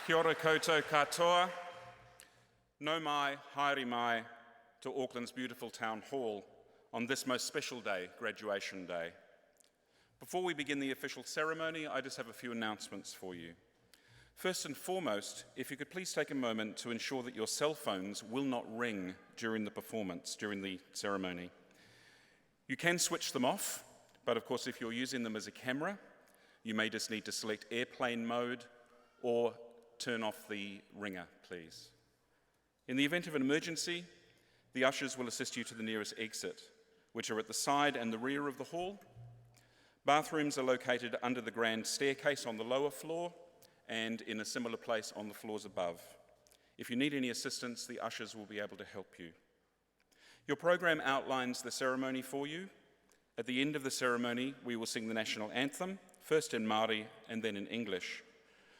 Kia ora koutou katoa. No mai, haere mai to Auckland's beautiful town hall on this most special day, Graduation Day. Before we begin the official ceremony, I just have a few announcements for you. First and foremost, if you could please take a moment to ensure that your cell phones will not ring during the performance, during the ceremony. You can switch them off, but of course if you're using them as a camera, you may just need to select airplane mode or turn off the ringer, please. In the event of an emergency, the ushers will assist you to the nearest exit, which are at the side and the rear of the hall. Bathrooms are located under the grand staircase on the lower floor and in a similar place on the floors above. If you need any assistance, the ushers will be able to help you. Your program outlines the ceremony for you. At the end of the ceremony, we will sing the national anthem, first in Māori and then in English.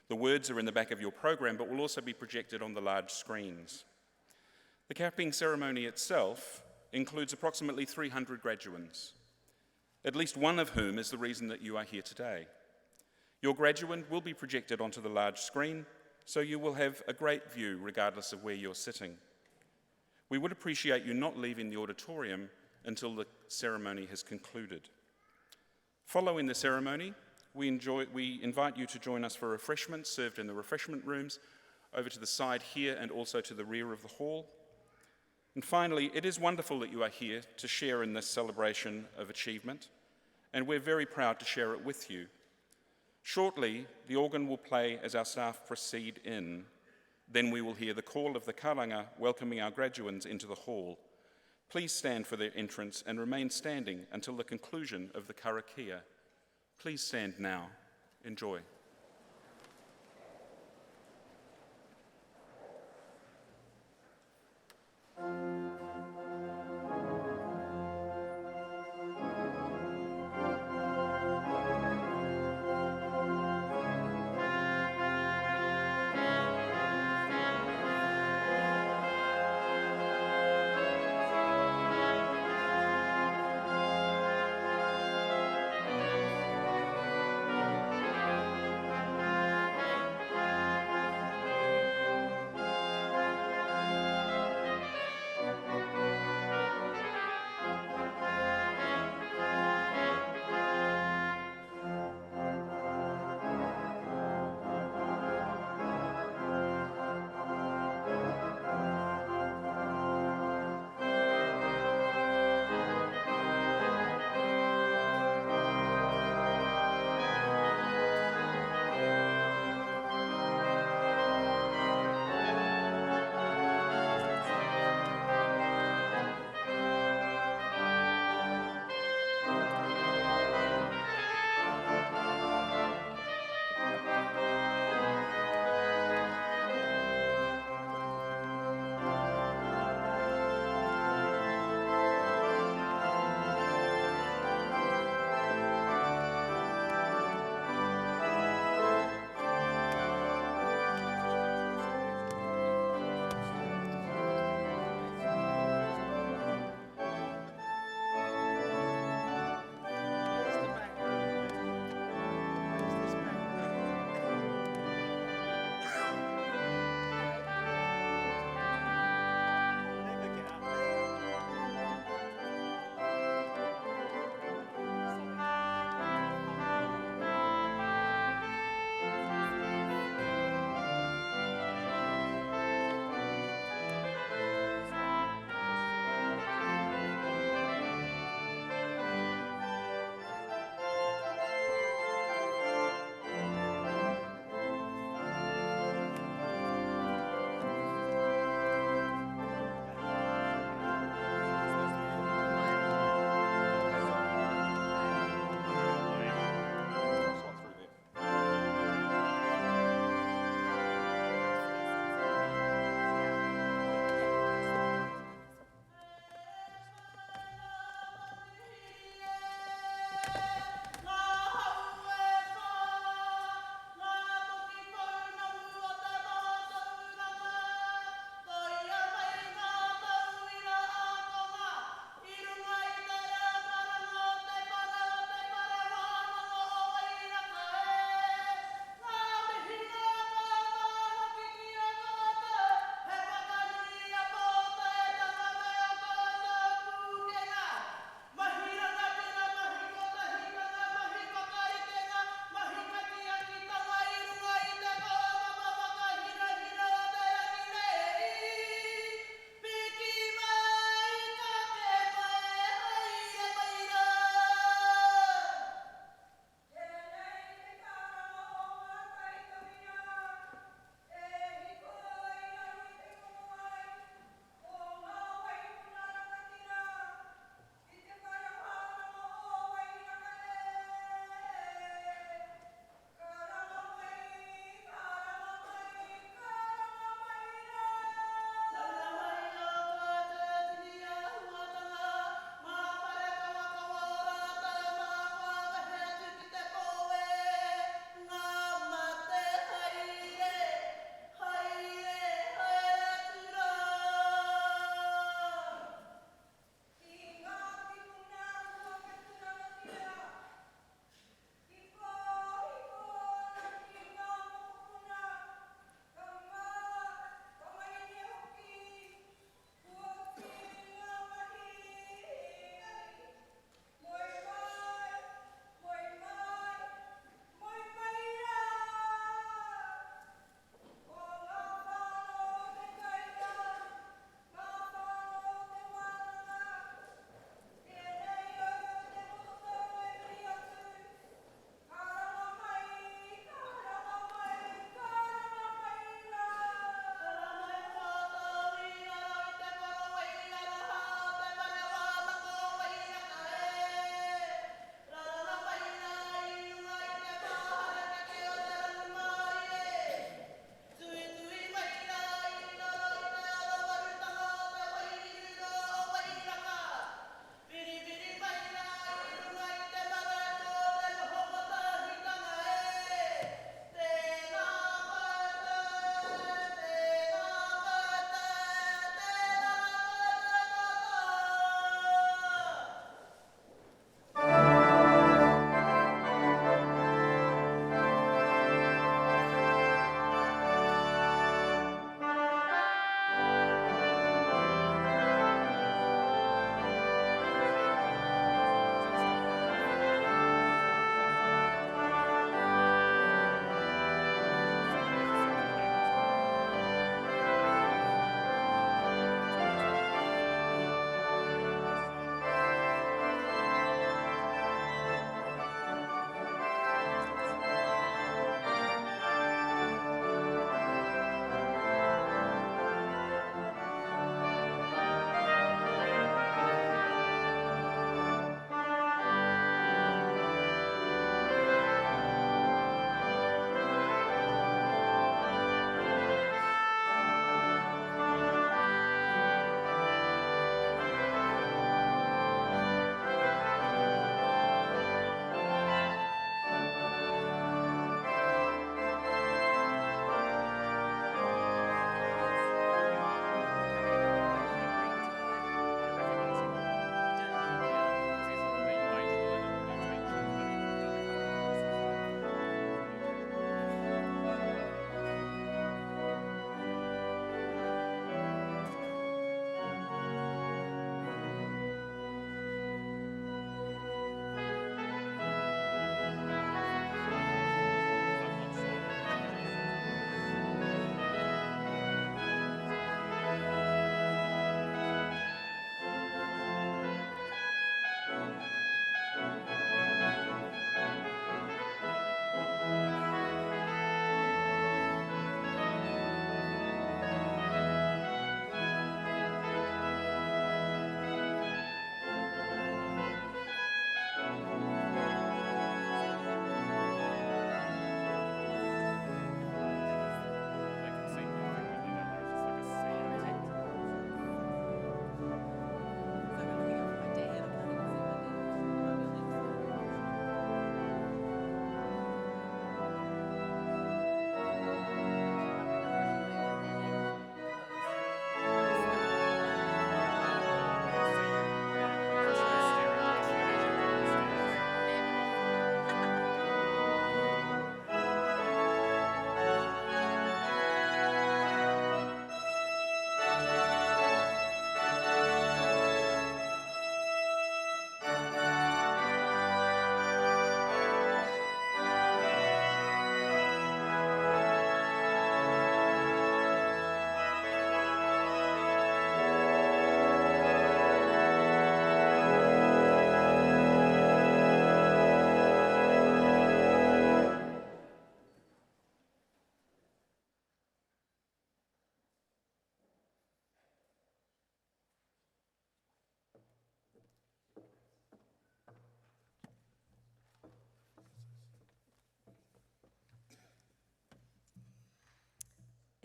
The words are in the back of your program, but will also be projected on the large screens. The capping ceremony itself includes approximately 300 graduands, at least one of whom is the reason that you are here today. Your graduand will be projected onto the large screen, so you will have a great view regardless of where you're sitting. We would appreciate you not leaving the auditorium until the ceremony has concluded. Following the ceremony, we invite you to join us for refreshments served in the refreshment rooms over to the side here and also to the rear of the hall. And finally, it is wonderful that you are here to share in this celebration of achievement, and we're very proud to share it with you. Shortly, the organ will play as our staff proceed in. Then we will hear the call of the karanga welcoming our graduands into the hall. Please stand for their entrance and remain standing until the conclusion of the karakia. Please stand now. Enjoy.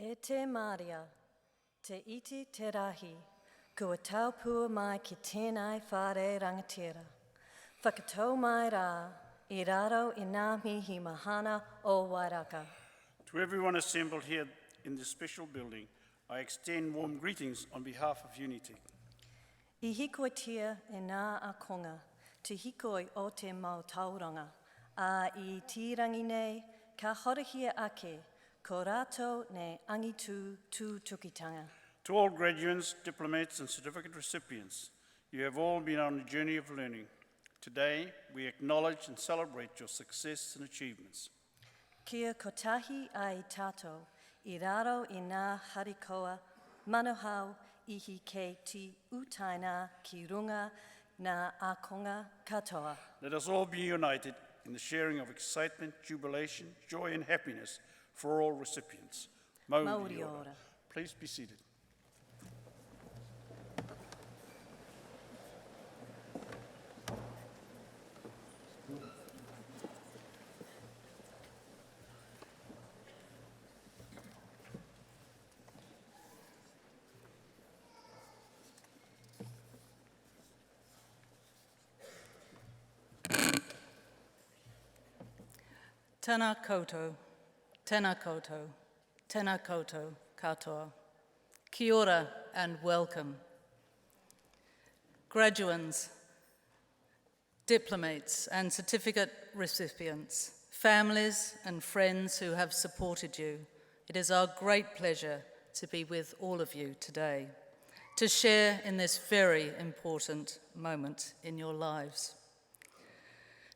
E te Maria, te iti te rahi, kua taupua mai ki tēnei whare rangatira. Whakatau mai rā, I raro I ngā mihi mahana o Wairaka. To everyone assembled here in this special building, I extend warm greetings on behalf of Unitec. I hikoitia e ngā akonga, te hikoi o te mau tauranga, a I tīrangi nei, ka horihia ake, ko rātou ne angitu tū tukitanga. To all graduates, diplomats and certificate recipients, you have all been on a journey of learning. Today, we acknowledge and celebrate your success and achievements. Kia kotahi ai tātou, I raro I ngā harikoa, manohau ihi kei ti utaina ki runga ngā akonga katoa. Let us all be united in the sharing of excitement, jubilation, joy and happiness for all recipients. Mauri ora. Please be seated. Tēnā koutou, tēnā koutou, tēnā koutou katoa. Kia ora and welcome. Graduands, diplomats and certificate recipients, families and friends who have supported you, it is our great pleasure to be with all of you today, to share in this very important moment in your lives.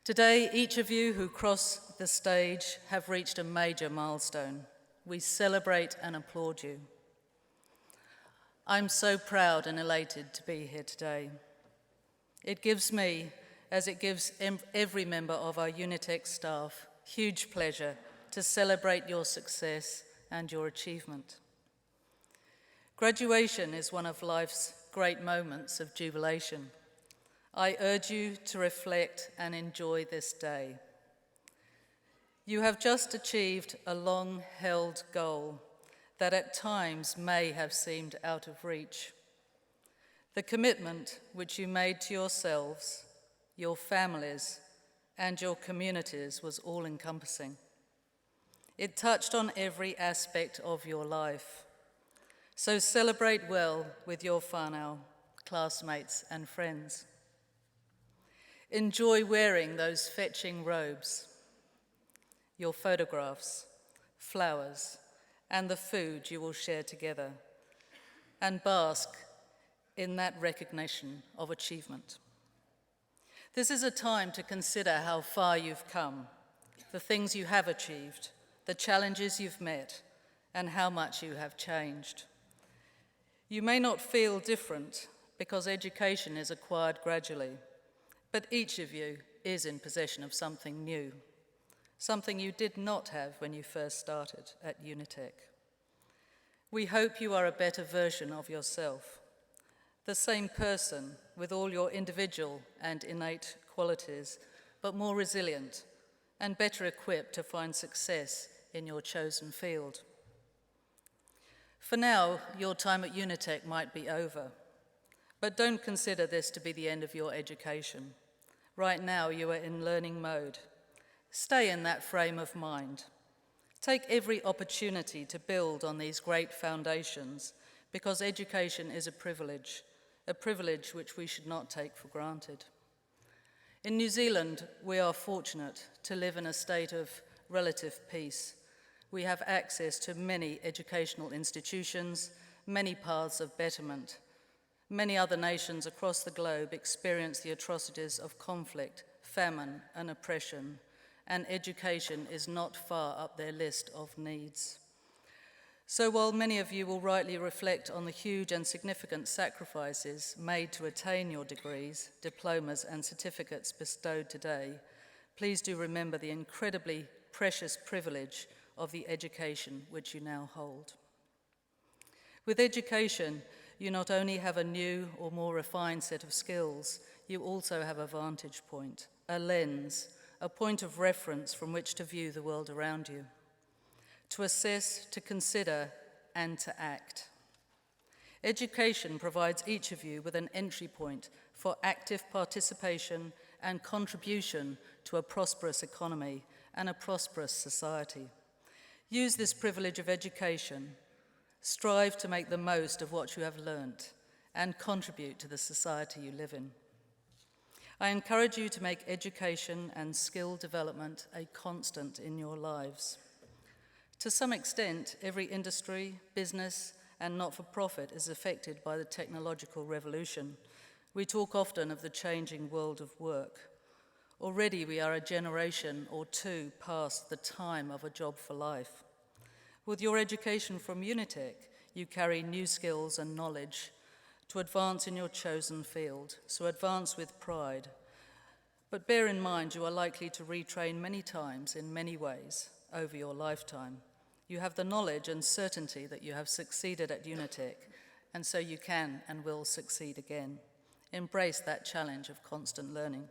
Today, each of you who cross the stage have reached a major milestone. We celebrate and applaud you. I'm so proud and elated to be here today. It gives me, as it gives every member of our Unitec staff, huge pleasure to celebrate your success and your achievement. Graduation is one of life's great moments of jubilation. I urge you to reflect and enjoy this day. You have just achieved a long-held goal that at times may have seemed out of reach. The commitment which you made to yourselves, your families, and your communities was all-encompassing. It touched on every aspect of your life. So celebrate well with your whānau, classmates, and friends. Enjoy wearing those fetching robes, your photographs, flowers, and the food you will share together, and bask in that recognition of achievement. This is a time to consider how far you've come, the things you have achieved, the challenges you've met, and how much you have changed. You may not feel different because education is acquired gradually, but each of you is in possession of something new, something you did not have when you first started at Unitec. We hope you are a better version of yourself, the same person with all your individual and innate qualities, but more resilient and better equipped to find success in your chosen field. For now, your time at Unitec might be over, but don't consider this to be the end of your education. Right now, you are in learning mode. Stay in that frame of mind. Take every opportunity to build on these great foundations, because education is a privilege which we should not take for granted. In New Zealand, we are fortunate to live in a state of relative peace. We have access to many educational institutions, many paths of betterment. Many other nations across the globe experience the atrocities of conflict, famine, and oppression, and education is not far up their list of needs. So while many of you will rightly reflect on the huge and significant sacrifices made to attain your degrees, diplomas, and certificates bestowed today, please do remember the incredibly precious privilege of the education which you now hold. With education, you not only have a new or more refined set of skills, you also have a vantage point, a lens, a point of reference from which to view the world around you, to assess, to consider, and to act. Education provides each of you with an entry point for active participation and contribution to a prosperous economy and a prosperous society. Use this privilege of education, strive to make the most of what you have learnt, and contribute to the society you live in. I encourage you to make education and skill development a constant in your lives. To some extent, every industry, business, and not-for-profit is affected by the technological revolution. We talk often of the changing world of work. Already we are a generation or two past the time of a job for life. With your education from Unitec, you carry new skills and knowledge to advance in your chosen field, so advance with pride. But bear in mind you are likely to retrain many times in many ways over your lifetime. You have the knowledge and certainty that you have succeeded at Unitec, and so you can and will succeed again. Embrace that challenge of constant learning.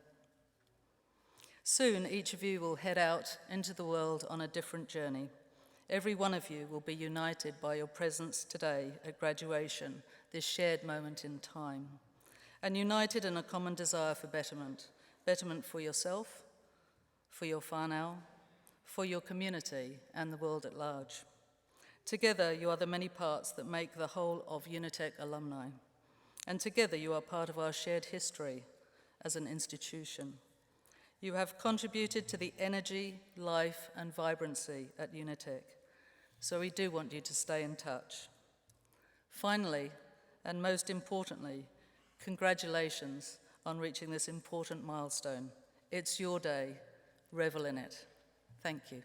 Soon, each of you will head out into the world on a different journey. Every one of you will be united by your presence today at graduation, this shared moment in time, and united in a common desire for betterment. Betterment for yourself, for your whānau, for your community and the world at large. Together, you are the many parts that make the whole of Unitec alumni. And together, you are part of our shared history as an institution. You have contributed to the energy, life, and vibrancy at Unitec. So we do want you to stay in touch. Finally, and most importantly, congratulations on reaching this important milestone. It's your day. Revel in it. Thank you.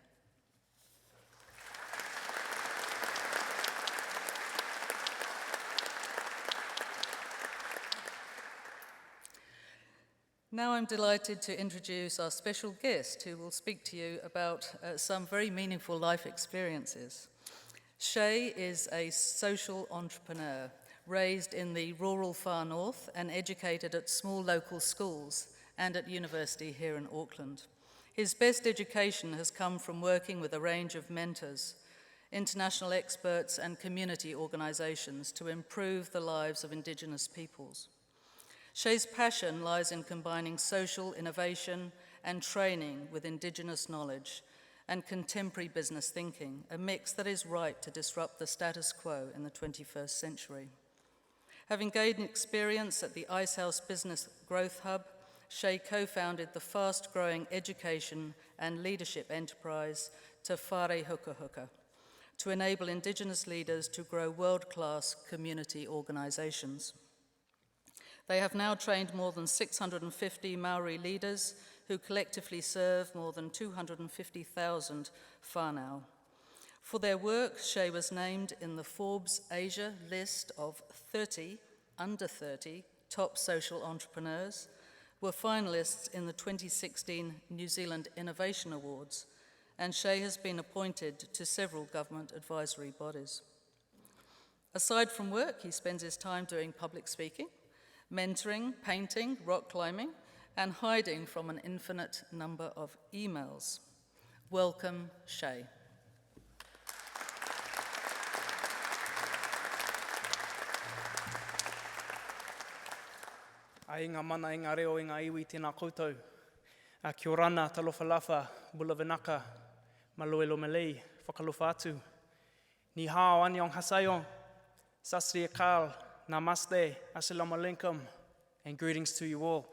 Now I'm delighted to introduce our special guest who will speak to you about some very meaningful life experiences. Shay is a social entrepreneur, raised in the rural far north and educated at small local schools and at university here in Auckland. His best education has come from working with a range of mentors, international experts and community organisations to improve the lives of Indigenous peoples. Shay's passion lies in combining social innovation and training with Indigenous knowledge and contemporary business thinking, a mix that is right to disrupt the status quo in the 21st century. Having gained experience at the Icehouse Business Growth Hub, Shay co-founded the fast-growing education and leadership enterprise Te Whare Huka Huka to enable Indigenous leaders to grow world-class community organisations. They have now trained more than 650 Maori leaders who collectively serve more than 250,000 whānau. For their work, Shay was named in the Forbes Asia list of 30, under 30, top social entrepreneurs, were finalists in the 2016 New Zealand Innovation Awards, and Shay has been appointed to several government advisory bodies. Aside from work, he spends his time doing public speaking, mentoring, painting, rock climbing, and hiding from an infinite number of emails. Welcome, Shay. Ai ngā mana i ngā reo i ngā iwi tēnā koutou. Kia orana, talofalafa, bulavanaka, maluelo malei, whakalofa atu. Ni hao, annyeong hasayo, sasri akal, namaste, assalamu alaikum, and greetings to you all.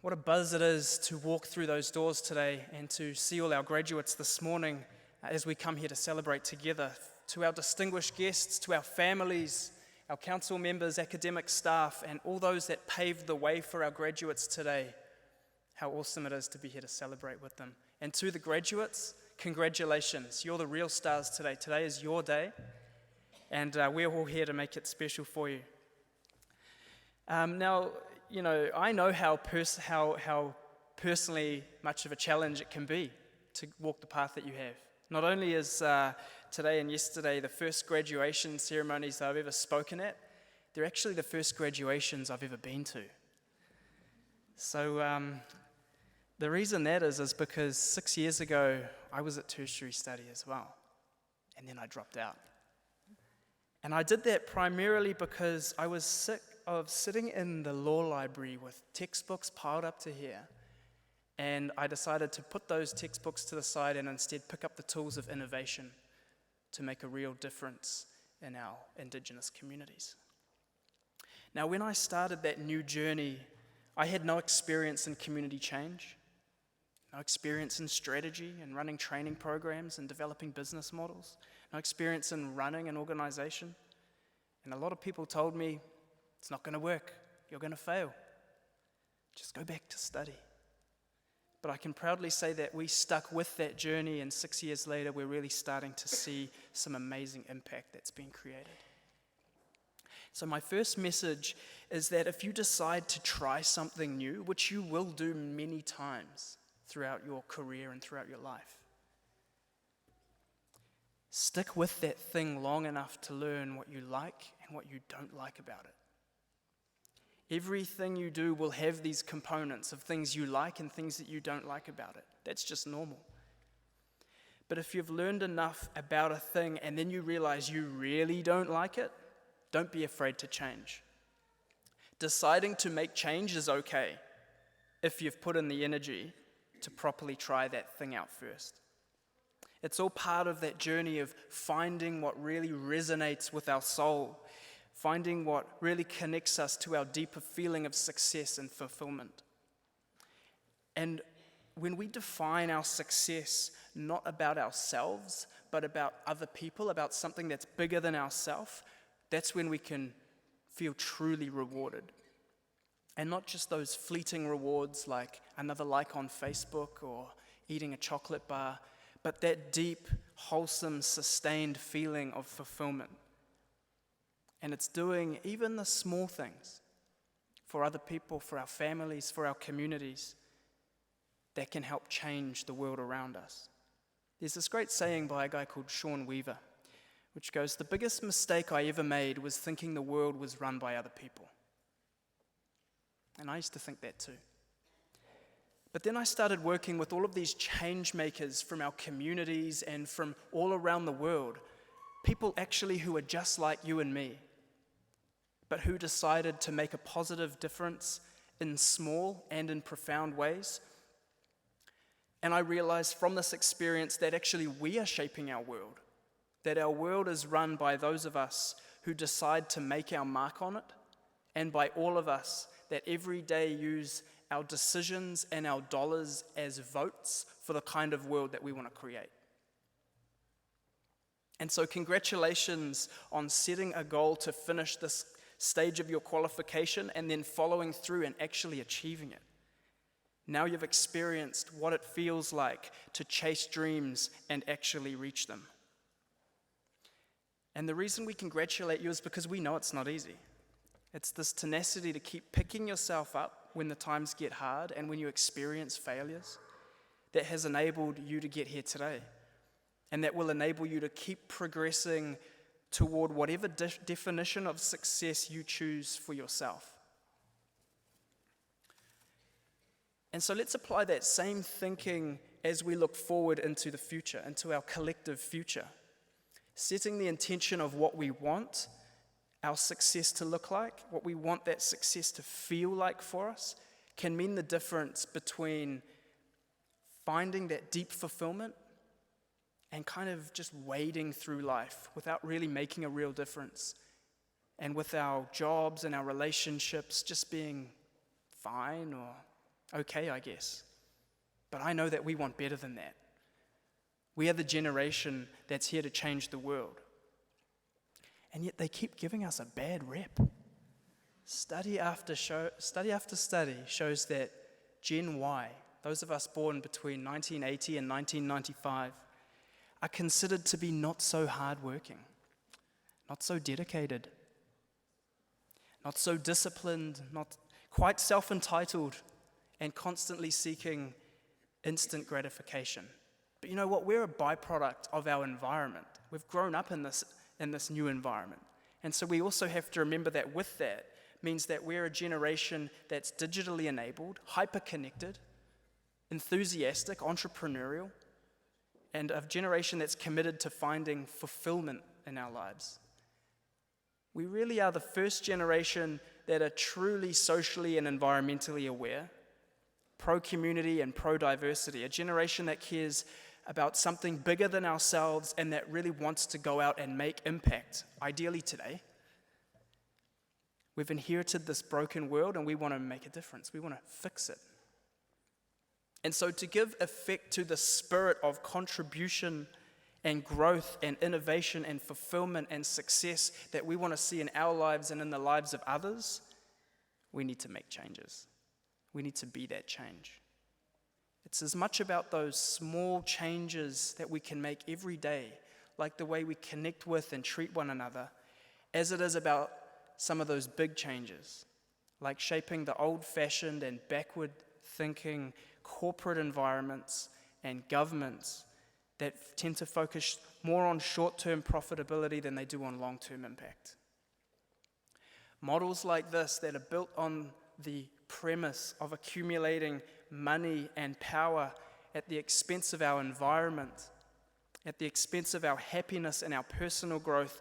What a buzz it is to walk through those doors today and to see all our graduates this morning as we come here to celebrate together. To our distinguished guests, to our families, our council members, academic staff, and all those that paved the way for our graduates today. How awesome it is to be here to celebrate with them. And to the graduates, congratulations. You're the real stars today. Today is your day, and we're all here to make it special for you. Now, you know, I know how personally much of a challenge it can be to walk the path that you have. Not only is today and yesterday the first graduation ceremonies that I've ever spoken at, they're actually the first graduations I've ever been to. So the reason that is because 6 years ago I was at tertiary study as well, and then I dropped out. And I did that primarily because I was sick of sitting in the law library with textbooks piled up to here. And I decided to put those textbooks to the side and instead pick up the tools of innovation to make a real difference in our Indigenous communities. Now, when I started that new journey, I had no experience in community change, no experience in strategy and running training programs and developing business models, no experience in running an organization. And a lot of people told me, it's not going to work, you're going to fail. Just go back to study. But I can proudly say that we stuck with that journey, and 6 years later, we're really starting to see some amazing impact that's been created. So my first message is that if you decide to try something new, which you will do many times throughout your career and throughout your life, stick with that thing long enough to learn what you like and what you don't like about it. Everything you do will have these components of things you like and things that you don't like about it. That's just normal. But if you've learned enough about a thing and then you realize you really don't like it, don't be afraid to change. Deciding to make change is okay if you've put in the energy to properly try that thing out first. It's all part of that journey of finding what really resonates with our soul, finding what really connects us to our deeper feeling of success and fulfillment. And when we define our success not about ourselves, but about other people, about something that's bigger than ourselves, that's when we can feel truly rewarded. And not just those fleeting rewards like another like on Facebook or eating a chocolate bar, but that deep, wholesome, sustained feeling of fulfillment. And it's doing even the small things for other people, for our families, for our communities that can help change the world around us. There's this great saying by a guy called Sean Weaver, which goes, "The biggest mistake I ever made was thinking the world was run by other people." And I used to think that too. But then I started working with all of these change makers from our communities and from all around the world, people actually who are just like you and me, but who decided to make a positive difference in small and in profound ways. And I realized from this experience that actually we are shaping our world, that our world is run by those of us who decide to make our mark on it, and by all of us that every day use our decisions and our dollars as votes for the kind of world that we want to create. And so congratulations on setting a goal to finish this stage of your qualification and then following through and actually achieving it. Now you've experienced what it feels like to chase dreams and actually reach them. And the reason we congratulate you is because we know it's not easy. It's this tenacity to keep picking yourself up when the times get hard and when you experience failures that has enabled you to get here today, and that will enable you to keep progressing toward whatever definition of success you choose for yourself. And so let's apply that same thinking as we look forward into the future, into our collective future. Setting the intention of what we want our success to look like, what we want that success to feel like for us, can mean the difference between finding that deep fulfillment and kind of just wading through life without really making a real difference, and with our jobs and our relationships just being fine or okay, I guess. But I know that we want better than that. We are the generation that's here to change the world. And yet they keep giving us a bad rep. Study after study shows that Gen Y, those of us born between 1980 and 1995, are considered to be not so hardworking, not so dedicated, not so disciplined, not quite self-entitled, and constantly seeking instant gratification. But you know what? We're a byproduct of our environment. We've grown up in this new environment. And so we also have to remember that with that means that we're a generation that's digitally enabled, hyper-connected, enthusiastic, entrepreneurial, and a generation that's committed to finding fulfillment in our lives. We really are the first generation that are truly socially and environmentally aware, pro-community and pro-diversity, a generation that cares about something bigger than ourselves and that really wants to go out and make impact, ideally today. We've inherited this broken world and we want to make a difference. We want to fix it. And so to give effect to the spirit of contribution and growth and innovation and fulfillment and success that we want to see in our lives and in the lives of others, we need to make changes. We need to be that change. It's as much about those small changes that we can make every day, like the way we connect with and treat one another, as it is about some of those big changes, like shaping the old-fashioned and backward-thinking corporate environments and governments that tend to focus more on short-term profitability than they do on long-term impact. Models like this that are built on the premise of accumulating money and power at the expense of our environment, at the expense of our happiness and our personal growth,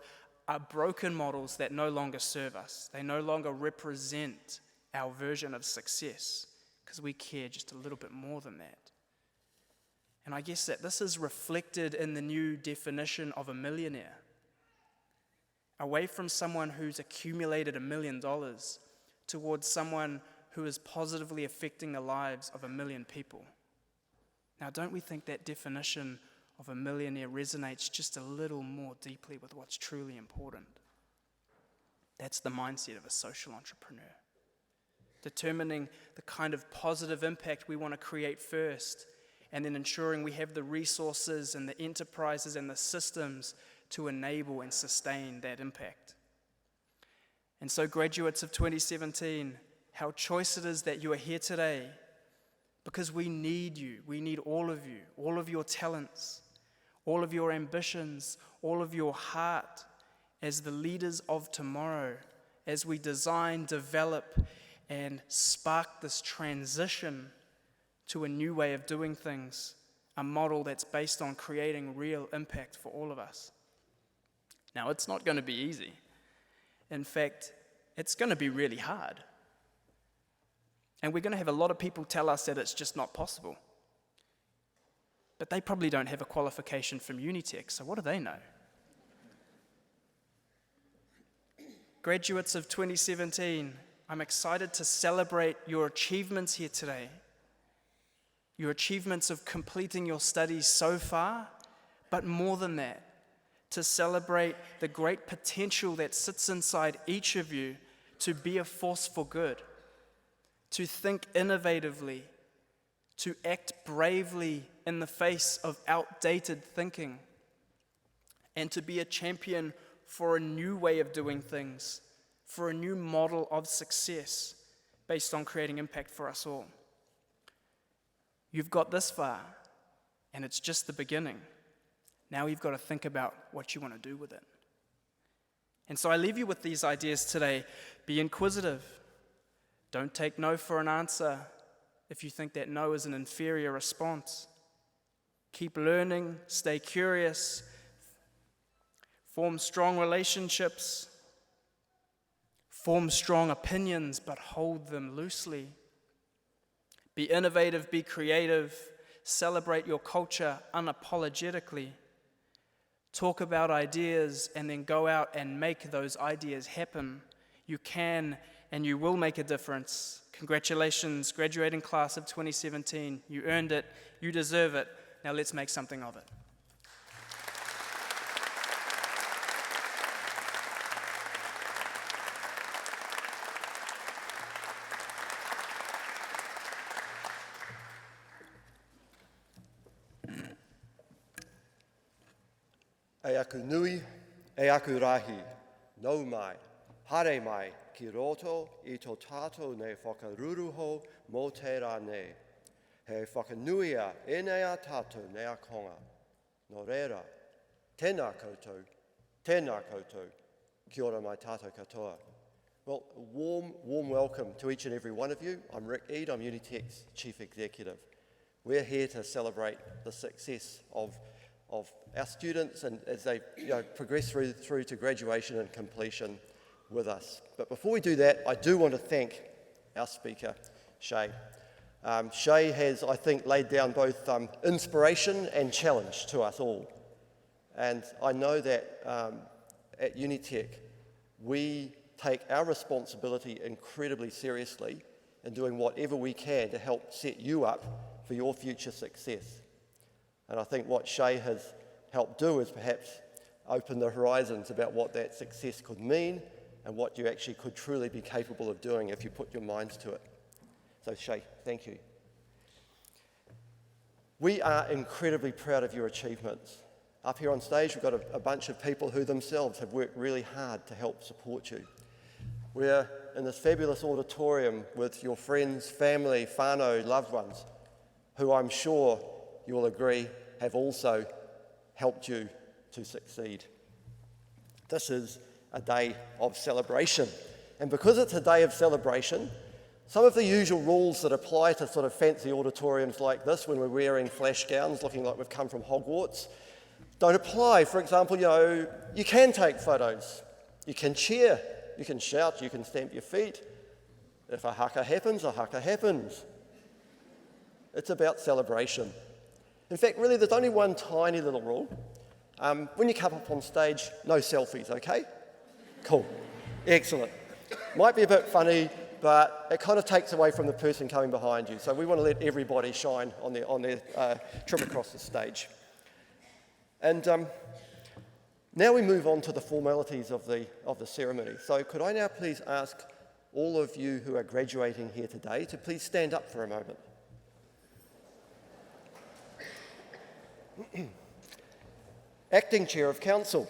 are broken models that no longer serve us. They no longer represent our version of success because we care just a little bit more than that. And I guess that this is reflected in the new definition of a millionaire. Away from someone who's accumulated $1 million towards someone who is positively affecting the lives of 1 million people. Now, don't we think that definition of a millionaire resonates just a little more deeply with what's truly important? That's the mindset of a social entrepreneur. Determining the kind of positive impact we want to create first, and then ensuring we have the resources and the enterprises and the systems to enable and sustain that impact. And so, graduates of 2017, how choice it is that you are here today, because we need you. We need all of you, all of your talents, all of your ambitions, all of your heart as the leaders of tomorrow, as we design, develop, and spark this transition to a new way of doing things, a model that's based on creating real impact for all of us. Now, it's not going to be easy. In fact, it's going to be really hard. And we're going to have a lot of people tell us that it's just not possible. But they probably don't have a qualification from Unitec, so what do they know? Graduates of 2017, I'm excited to celebrate your achievements here today. Your achievements of completing your studies so far, but more than that, to celebrate the great potential that sits inside each of you to be a force for good, to think innovatively, to act bravely in the face of outdated thinking, and to be a champion for a new way of doing things, for a new model of success based on creating impact for us all. You've got this far, and it's just the beginning. Now you've got to think about what you want to do with it. And so I leave you with these ideas today. Be inquisitive. Don't take no for an answer if you think that no is an inferior response. Keep learning, stay curious, form strong relationships, form strong opinions, but hold them loosely. Be innovative, be creative, celebrate your culture unapologetically. Talk about ideas and then go out and make those ideas happen. You can and you will make a difference. Congratulations, graduating class of 2017. You earned it, you deserve it. Now let's make something of it. E aku nui, e aku rahi, nau mai, hare mai, ki roto I tō tātou nei whakaruruho mō tērā nei. He whakanuia e nei a tātou nei a konga. Nō reira, tēnā koutou, kia ora mai tātou katoa. Well, a warm welcome to each and every one of you. I'm Rick Eade, I'm Unitec's Chief Executive. We're here to celebrate the success of our students and as they progress through to graduation and completion. with us. But before we do that, I do want to thank our speaker, Shay. Shay has, I think, laid down both inspiration and challenge to us all. And I know that at Unitec, we take our responsibility incredibly seriously in doing whatever we can to help set you up for your future success. And I think what Shay has helped do is perhaps open the horizons about what that success could mean and what you actually could truly be capable of doing if you put your minds to it. So Shay, thank you. We are incredibly proud of your achievements. Up here on stage, we've got a bunch of people who themselves have worked really hard to help support you. We're in this fabulous auditorium with your friends, family, whānau, loved ones, who I'm sure you'll agree have also helped you to succeed. This is a day of celebration. And because it's a day of celebration, some of the usual rules that apply to sort of fancy auditoriums like this when we're wearing flash gowns looking like we've come from Hogwarts don't apply. For example, you can take photos, you can cheer, you can shout, you can stamp your feet. If a haka happens, a haka happens. It's about celebration. In fact, really, there's only one tiny little rule. When you come up on stage, no selfies, okay? Cool. Excellent. Might be a bit funny, but it kind of takes away from the person coming behind you. So we want to let everybody shine on their trip across the stage. And now we move on to the formalities of the ceremony. So could I now please ask all of you who are graduating here today to please stand up for a moment. Acting Chair of Council.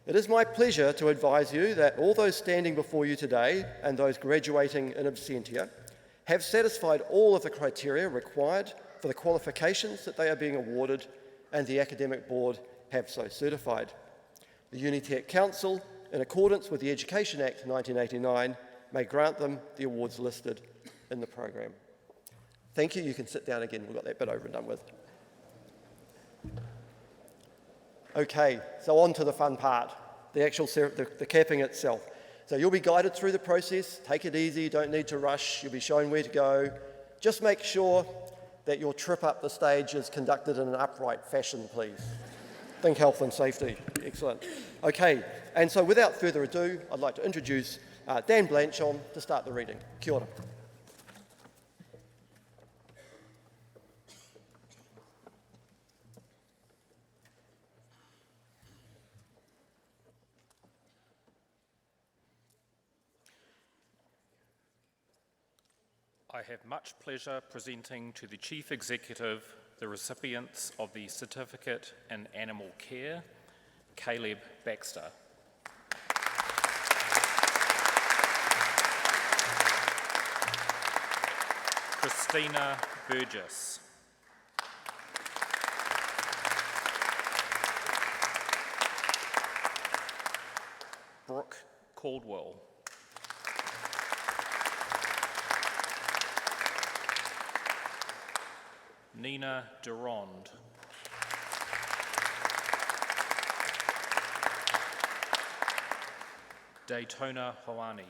It is my pleasure to advise you that all those standing before you today and those graduating in absentia have satisfied all of the criteria required for the qualifications that they are being awarded, and the Academic Board have so certified. The Unitec Council, in accordance with the Education Act 1989, may grant them the awards listed in the program. Thank you. You can sit down again. We've got that bit over and done with. Okay, so on to the fun part, the actual the capping itself. So you'll be guided through the process. Take it easy, don't need to rush. You'll be shown where to go. Just make sure that your trip up the stage is conducted in an upright fashion, please. Think health and safety. Excellent. Okay, and so without further ado, I'd like to introduce Dan Blanchon to start the reading. Kia ora. I have much pleasure presenting to the Chief Executive the recipients of the Certificate in Animal Care, Caleb Baxter. Christina Burgess. Brooke Caldwell. Nina Durand. Daytona Hoani.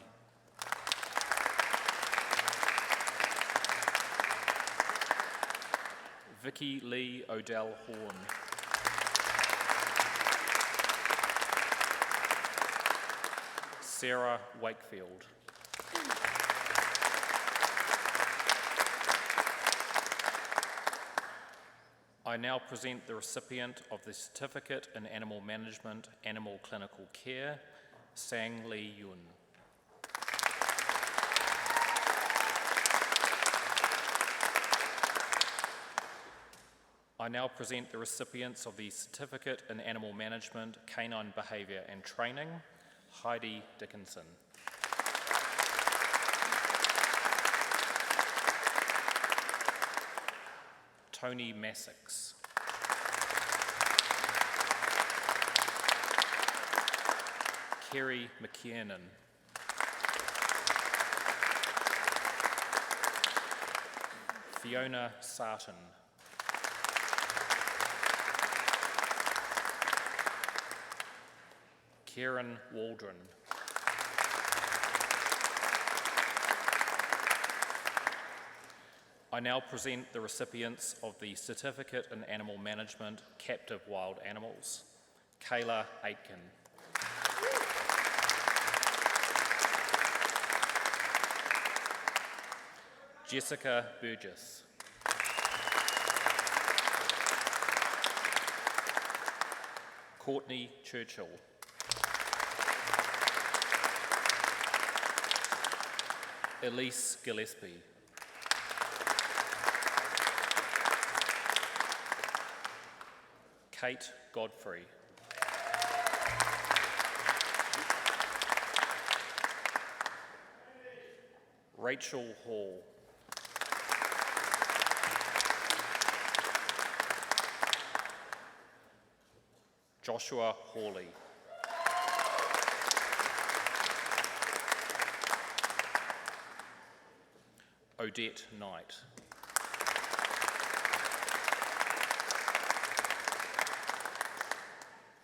Vicky Lee Odell Horn. Sarah Wakefield. I now present the recipient of the Certificate in Animal Management, Animal Clinical Care, Sang Lee Yun. I now present the recipients of the Certificate in Animal Management, Canine Behaviour and Training, Heidi Dickinson. Tony Massix. Kerry McKiernan. Fiona Sarton. Kieran Waldron. I now present the recipients of the Certificate in Animal Management, Captive Wild Animals. Kayla Aitken. Jessica Burgess. Courtney Churchill. Elise Gillespie. Kate Godfrey. Rachel Hall. Joshua Hawley. Odette Knight.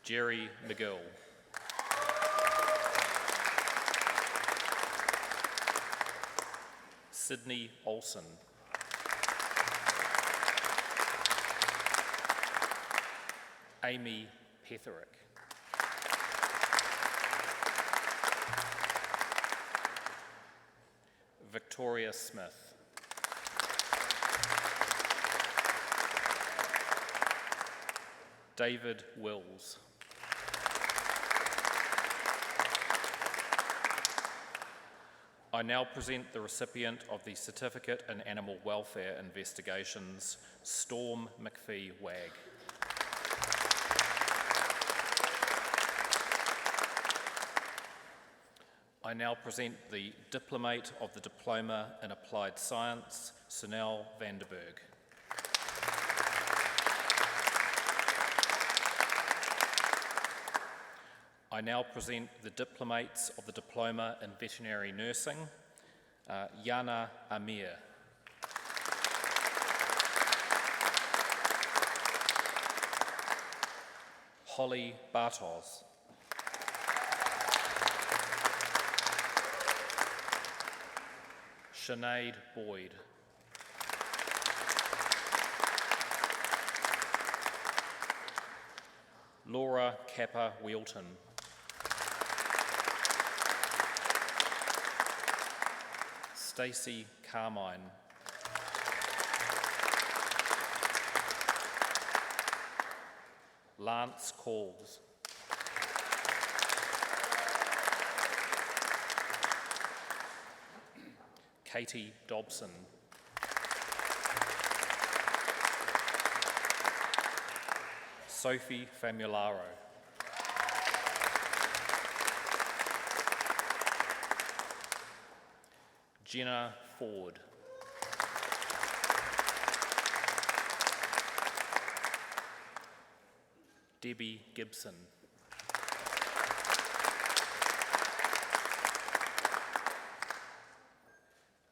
Jerry McGill. Sydney Olson. Amy Petherick. Victoria Smith. David Wills. I now present the recipient of the Certificate in Animal Welfare Investigations, Storm McPhee Wagg. I now present the Diplomate of the Diploma in Applied Science, Sunil Vanderberg. I now present the Diplomates of the Diploma in Veterinary Nursing, Yana Amir. Holly Bartos. Sinead Boyd. Laura Kappa Wheelton. Stacey Carmine. Lance Calls. Katie Dobson. Sophie Famularo. Jenna Ford. Debbie Gibson.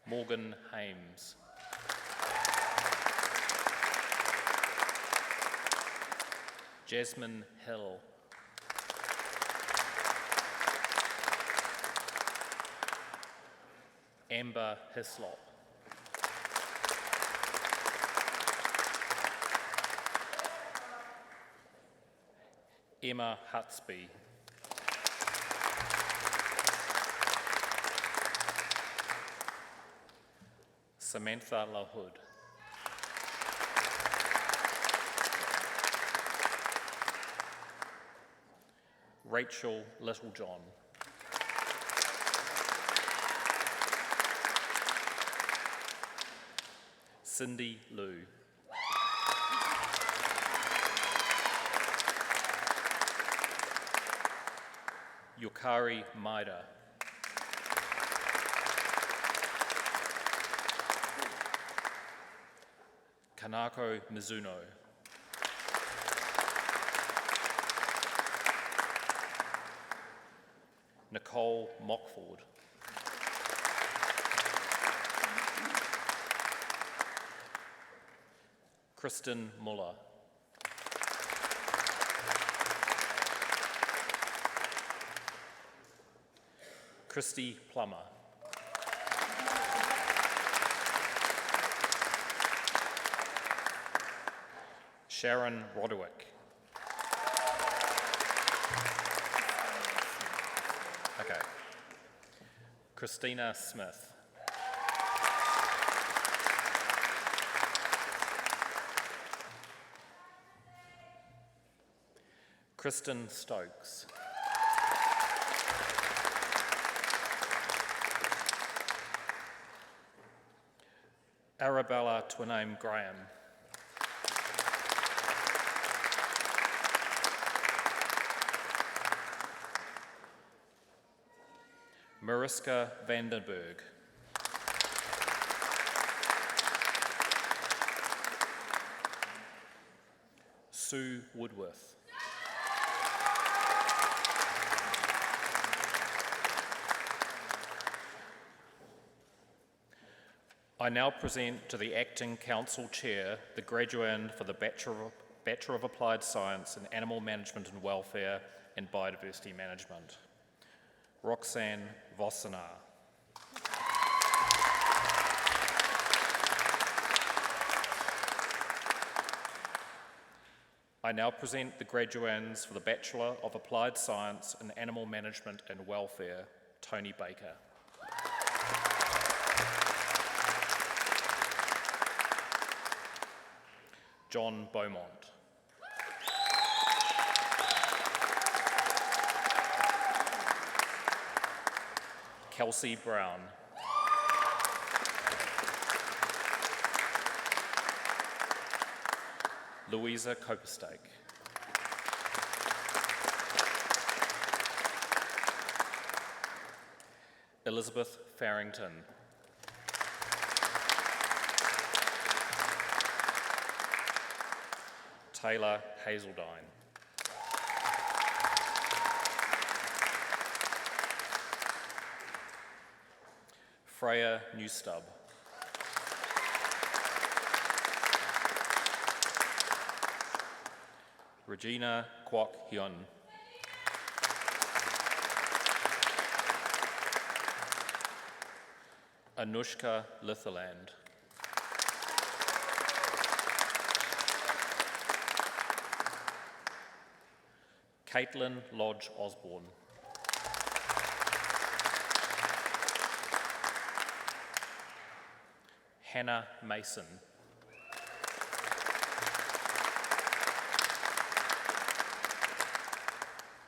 Morgan Hames. Jasmine Hill. Amber Hislop. Emma Hutsby. Samantha LaHood. Rachel Littlejohn. Cindy Liu. Yukari Maida. Kanako Mizuno. Nicole Mockford. Kristen Muller. Christy Plummer. Sharon Roderick. Okay. Christina Smith. Kristen Stokes. Arabella Twiname Graham. Mariska Vandenberg. Sue Woodworth. I now present to the Acting Council Chair the graduand for the Bachelor of Applied Science in Animal Management and Welfare and Biodiversity Management, Roxanne Vossenaar. I now present the graduands for the Bachelor of Applied Science in Animal Management and Welfare, Tony Baker. John Beaumont. Kelsey Brown. Louisa Coperstake. Elizabeth Farrington. Taylor Hazeldine. Freya Newstub. Regina Kwok Hyun. Anushka Litherland. Caitlin Lodge Osborne. Hannah Mason.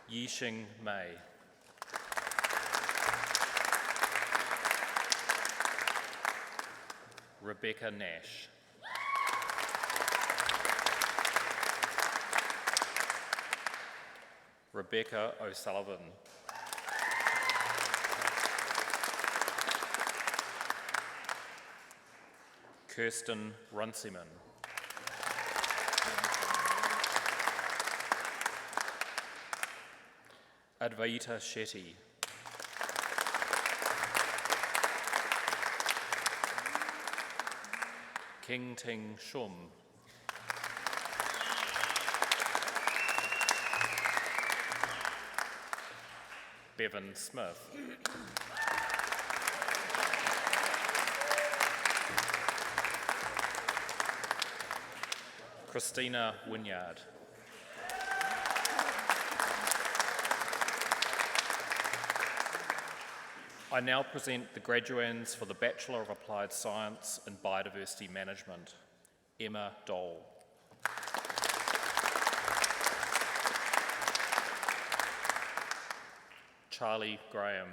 Yixing Mei. Rebecca Nash. Rebecca O'Sullivan. Kirsten Runciman. Advaita Shetty. King Ting Shum. Bevan Smith. Christina Wynyard. I now present the graduands for the Bachelor of Applied Science in Biodiversity Management, Emma Dole. Charlie Graham.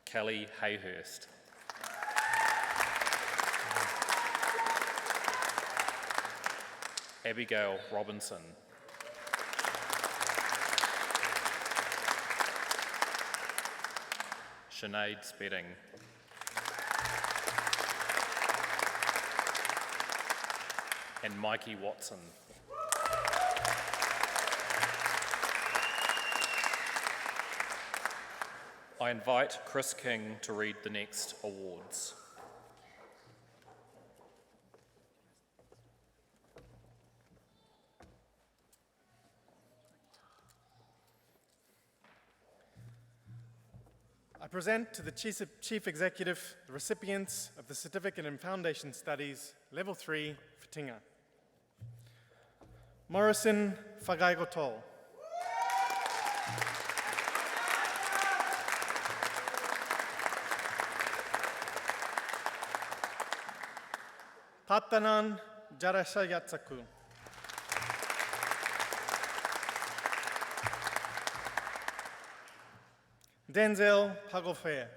Kelly Hayhurst. Abigail Robinson. Sinead Spedding. And Mikey Watson. I invite Chris King to read the next awards. I present to the Chief Executive the recipients of the Certificate in Foundation Studies, Level 3, Whitinga. Morrison Whakaigotol. Patanan Jarashayatsaku. Denzel Pagofea.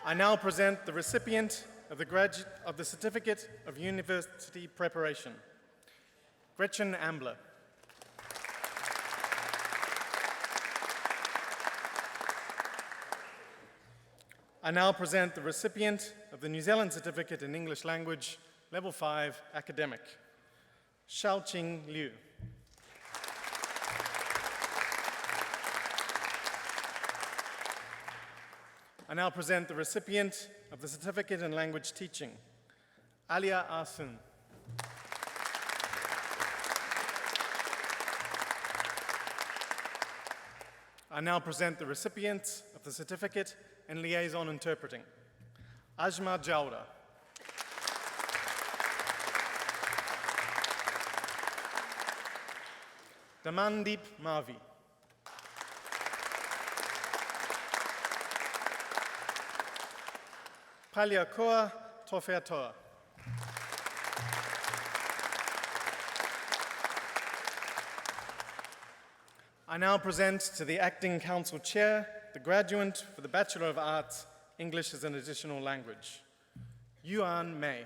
I now present the recipient of the Certificate of University Preparation, Gretchen Ambler. I now present the recipient of the New Zealand Certificate in English Language, Level 5, Academic, Xiaoqing Liu. I now present the recipient of the Certificate in Language Teaching, Alia Asun. I now present the recipient of the Certificate in Liaison Interpreting, Ajma Jawda. Damandeep Mavi. Paliakoa Tofeatoa. I now present to the Acting Council Chair the graduate for the Bachelor of Arts, English as an Additional Language, Yuan Mei.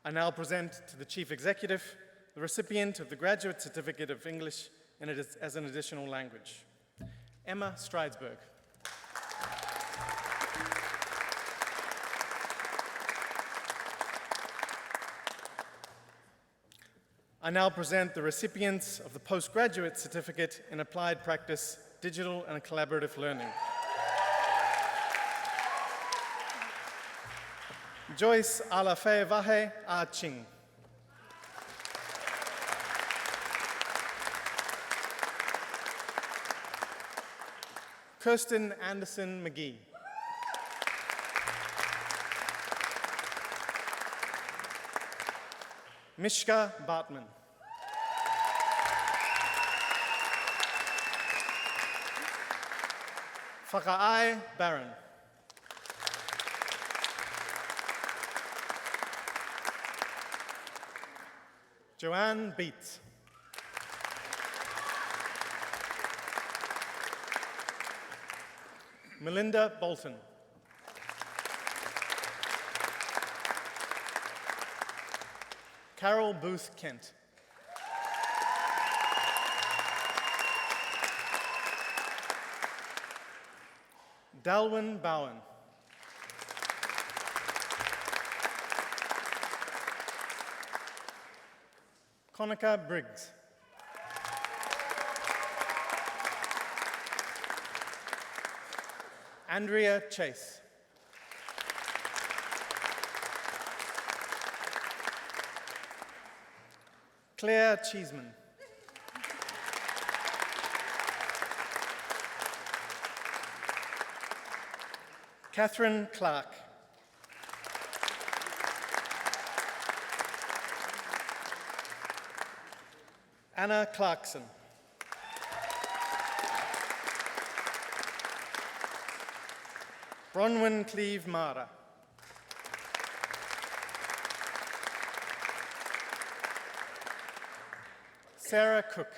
I now present to the Chief Executive the recipient of the Graduate Certificate of English as an Additional Language, Emma Stridesberg. I now present the recipients of the Postgraduate Certificate in Applied Practice, Digital and Collaborative Learning. Joyce Alafevahe Ching. Kirsten Anderson McGee. Mishka Bartman. Whakaai Barron. Joanne Beats. Melinda Bolton. Carol Booth Kent. Dalwyn Bowen. Conica Briggs. Andrea Chase. Claire Cheeseman. Catherine Clark. Anna Clarkson. Bronwyn Cleve Mara. Sarah Cook.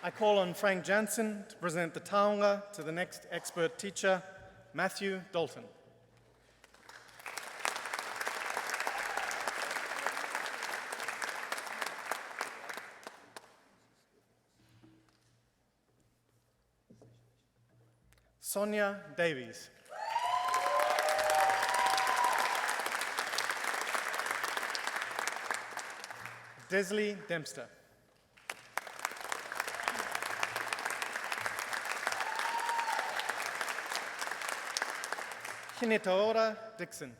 I call on Frank Jansen to present the taonga to the next expert teacher, Matthew Dalton. Sonia Davies. Desley Dempster. Akinetaora Dixon.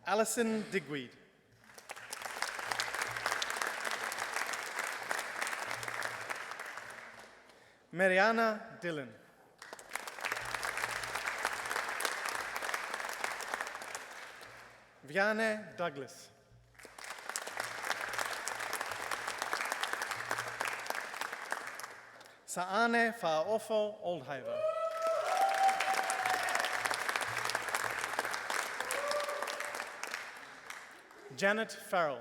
Alison Digweed. Mariana Dillon. Viane Douglas. Saane Fa'ofo Oldhaver. Janet Farrell.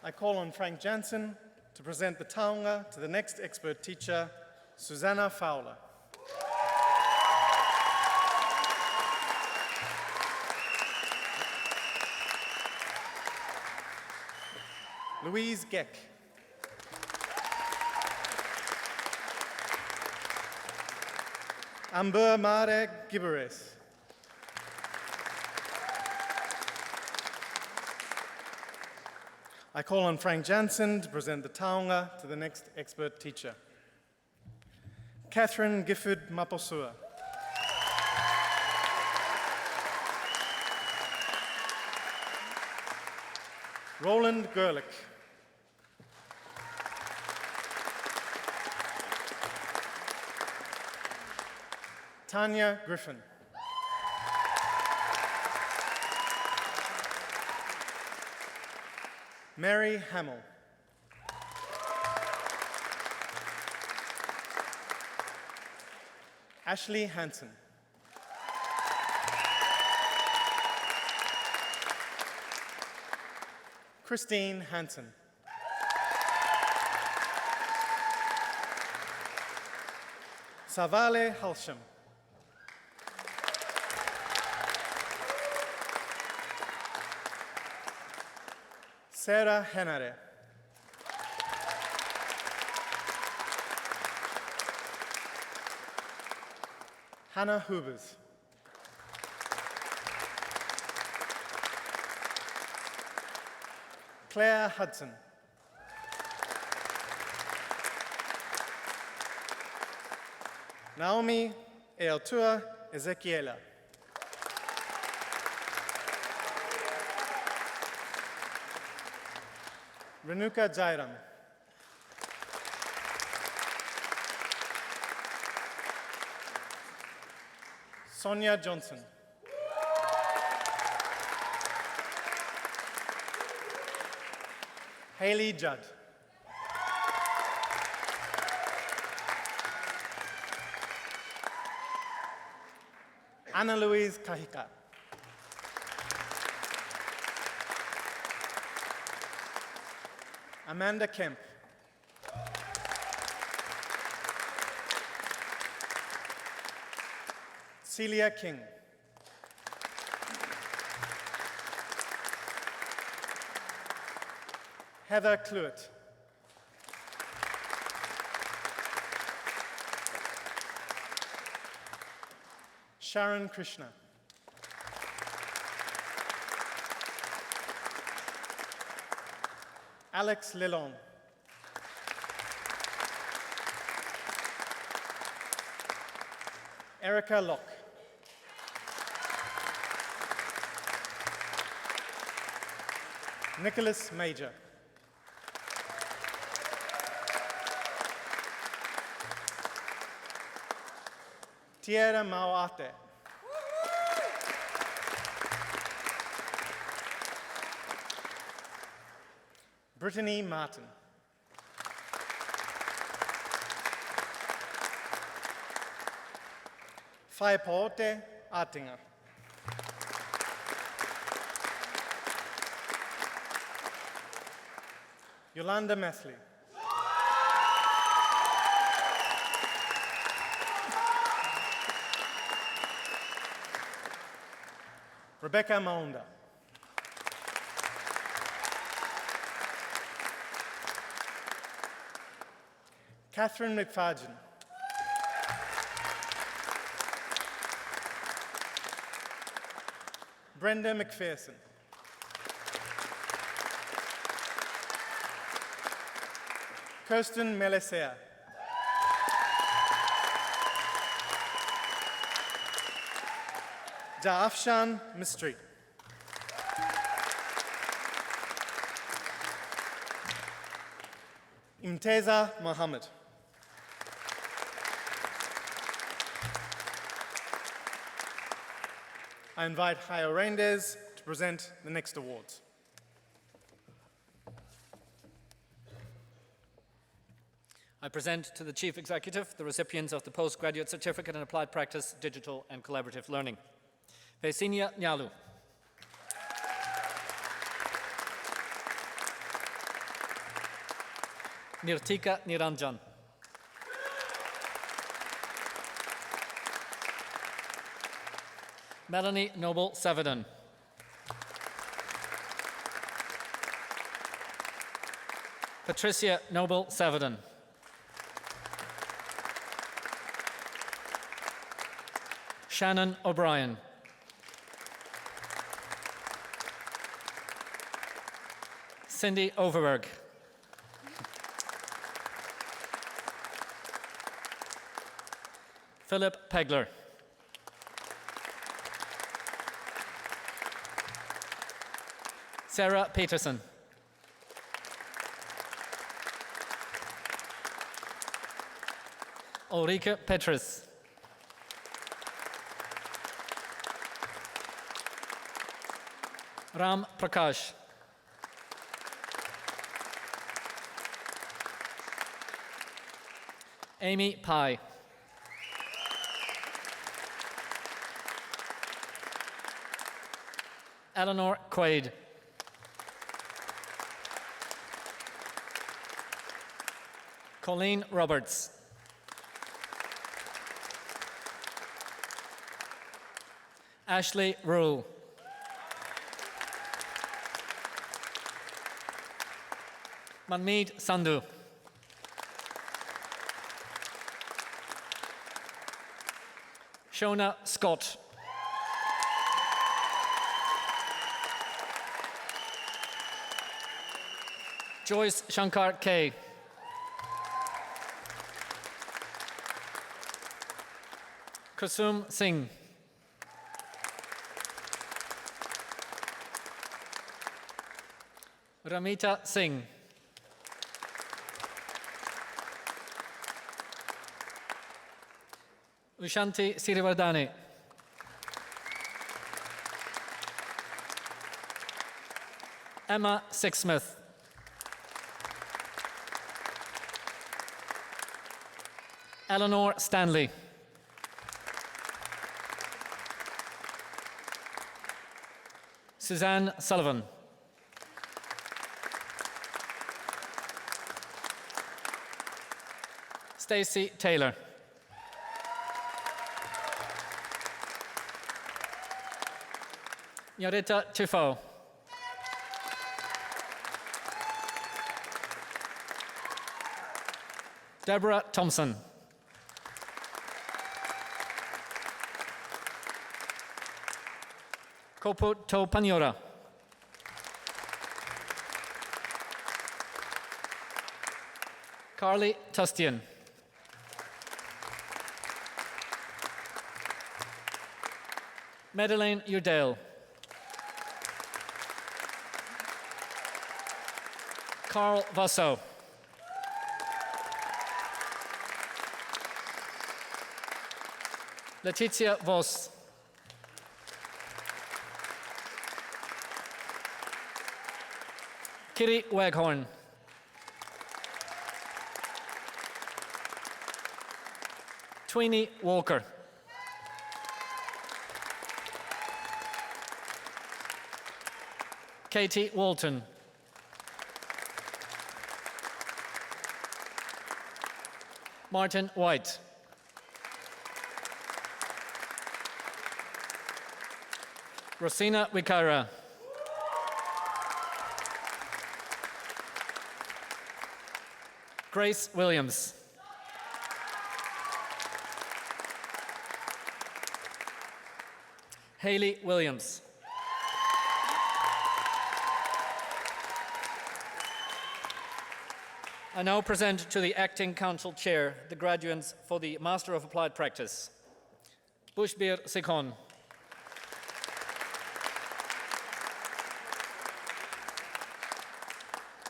I call on Frank Jansen to present the taonga to the next expert teacher, Susanna Fowler. Louise Geck. Amber Mare Giberes. I call on Frank Jansen to present the taonga to the next expert teacher. Catherine Gifford Maposua. Roland Gerlich. Tanya Griffin. Mary Hamill. Ashley Hansen. Christine Hansen. Savale Halsham. Sarah Henare. Hannah Hubers. Claire Hudson. Naomi Eotua Ezekiela. Renuka Jairam. Sonia Johnson. Haley Judd. Anna Louise Kahika. Amanda Kemp. Celia King. Heather Cluett. Sharon Krishna. Alex Lelon. Erica Locke. Nicholas Major. Tierra Mauate. Brittany Martin. Faipote Artinger. Yolanda Methley. Rebecca Maunda. Catherine McFadgen. Brenda McPherson. Kirsten Melesea. Jaafshan Mistry. Imteza Mohammed. I invite Hayo Reinders to present the next awards. I present to the Chief Executive the recipients of the Postgraduate Certificate in Applied Practice, Digital and Collaborative Learning. Vesinia Nyalu. Nirtika Niranjan. Melanie Noble Savadon. Patricia Noble Savadon. Shannon O'Brien. Cindy Overberg. Philip Pegler. Sarah Peterson. Ulrike Petrus. Ram Prakash. Amy Pai. Eleanor Quaid. Colleen Roberts. Ashley Rule. Manmeet Sandhu. Shona Scott. Joyce Shankar K. Kusum Singh. Ramita Singh. Ushanti Sirivardane. Emma Sixsmith. Eleanor Stanley. Suzanne Sullivan. Stacey Taylor. Yarita Tifo. Deborah Thompson. Kopu Topanyora. Carly Tustian. Madeleine Udale. Carl Vasso. Letizia Voss. Kitty Waghorn. Tweenie Walker. Katie Walton. Martin White. Rosina Wikara. Grace Williams. Haley Williams. I now present to the Acting Council Chair the graduates for the Master of Applied Practice. Bushbir Sikon.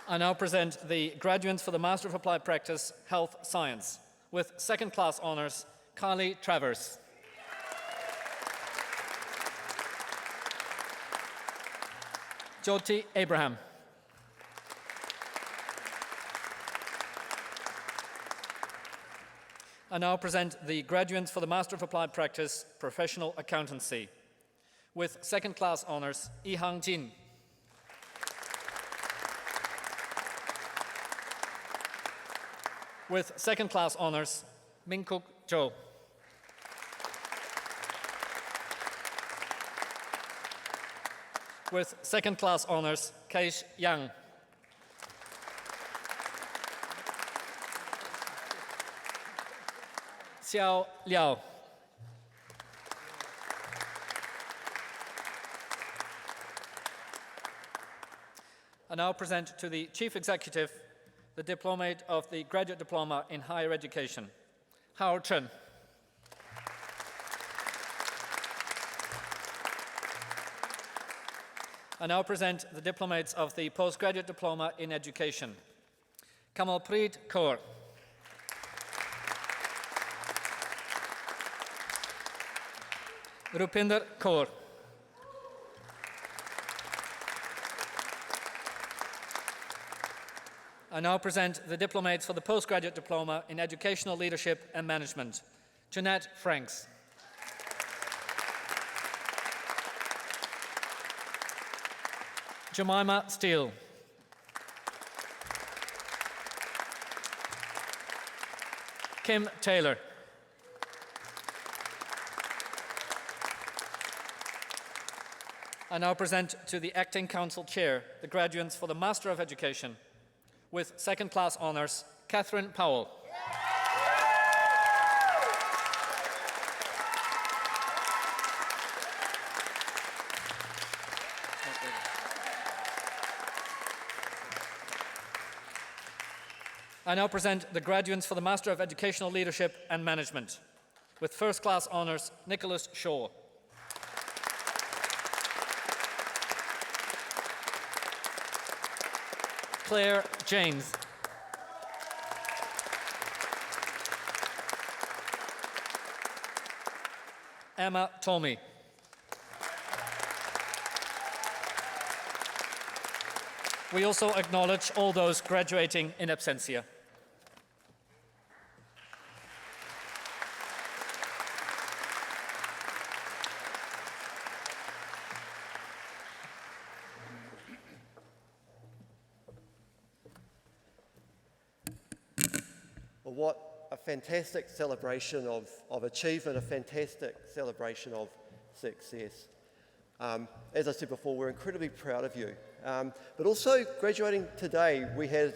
I now present the graduates for the Master of Applied Practice, Health Science, with second-class honours, Carly Travers. Jyoti Abraham. I now present the graduates for the Master of Applied Practice, Professional Accountancy, with second-class honours, Ihang Jin. With second-class honours, Mingkuk Zhou. With second-class honours, Keish Yang. Xiao Liao. I now present to the Chief Executive the diplomate of the Graduate Diploma in Higher Education, Hao Chen. I now present the diplomates of the Postgraduate Diploma in Education, Kamalpreet Kaur. Rupinder Kaur. I now present the diplomates for the Postgraduate Diploma in Educational Leadership and Management, Jeanette Franks. Jemima Steele. Kim Taylor. I now present to the Acting Council Chair the graduates for the Master of Education, with second-class honours, Catherine Powell. I now present the graduates for the Master of Educational Leadership and Management, with first-class honours, Nicholas Shaw. Claire James. Emma Tomey. We also acknowledge all those graduating in absentia. Well, what a fantastic celebration of achievement, a fantastic celebration of success. As I said before, we're incredibly proud of you. But also graduating today, we had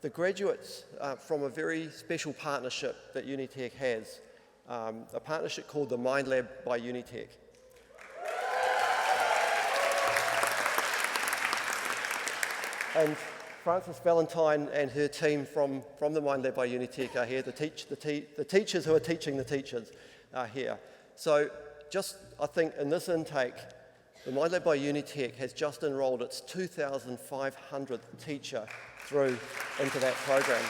the graduates from a very special partnership that Unitec has, a partnership called the Mind Lab by Unitec. And Frances Valentine and her team from the Mind Lab by Unitec are here. The teachers who are teaching the teachers are here. So just, I think, in this intake, the Mind Lab by Unitec has just enrolled its 2,500th teacher through into that program,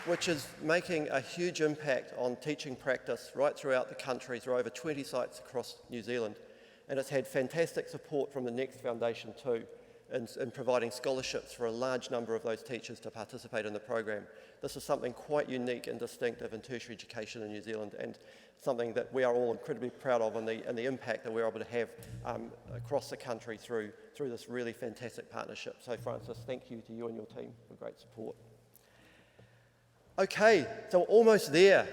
which is making a huge impact on teaching practice right throughout the country, through over 20 sites across New Zealand. And it's had fantastic support from the Next Foundation too, in providing scholarships for a large number of those teachers to participate in the program. This is something quite unique and distinctive in tertiary education in New Zealand, and something that we are all incredibly proud of, and the impact that we're able to have across the country through this really fantastic partnership. So Frances, thank you to you and your team for great support. Okay, so we're almost there.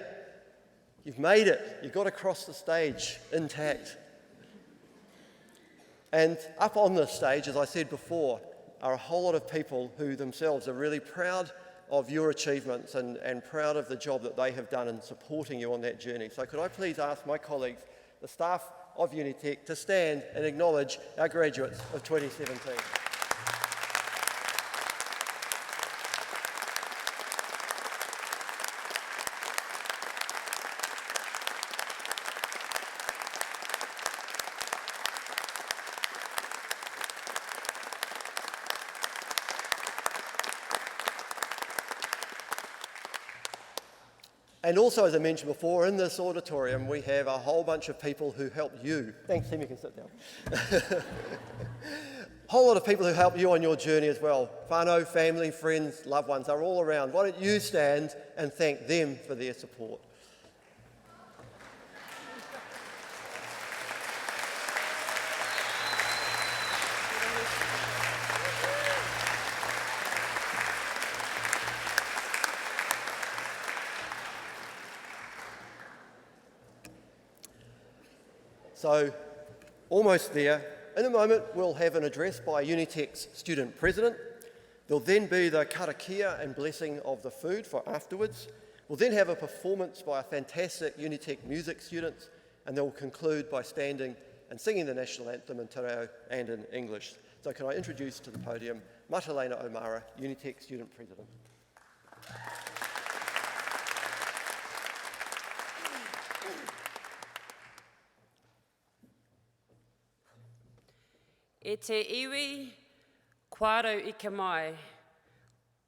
You've made it. You got across the stage intact. And up on this stage, as I said before, are a whole lot of people who themselves are really proud of your achievements and proud of the job that they have done in supporting you on that journey. So could I please ask my colleagues, the staff of Unitec to stand and acknowledge our graduates of 2017. And also, as I mentioned before, in this auditorium we have a whole bunch of people who help you. Thanks, Tim, you can sit down. A whole lot of people who help you on your journey as well. Whānau, family, friends, loved ones are all around. Why don't you stand and thank them for their support? So, almost there. In a moment, we'll have an address by Unitec's student president. There'll then be the karakia and blessing of the food for afterwards. We'll then have a performance by a fantastic Unitec music students, and they'll conclude by standing and singing the national anthem in te reo and in English. So can I introduce to the podium Matalena O'Mara, Unitec student president. E te iwi, kwarau I ka mai,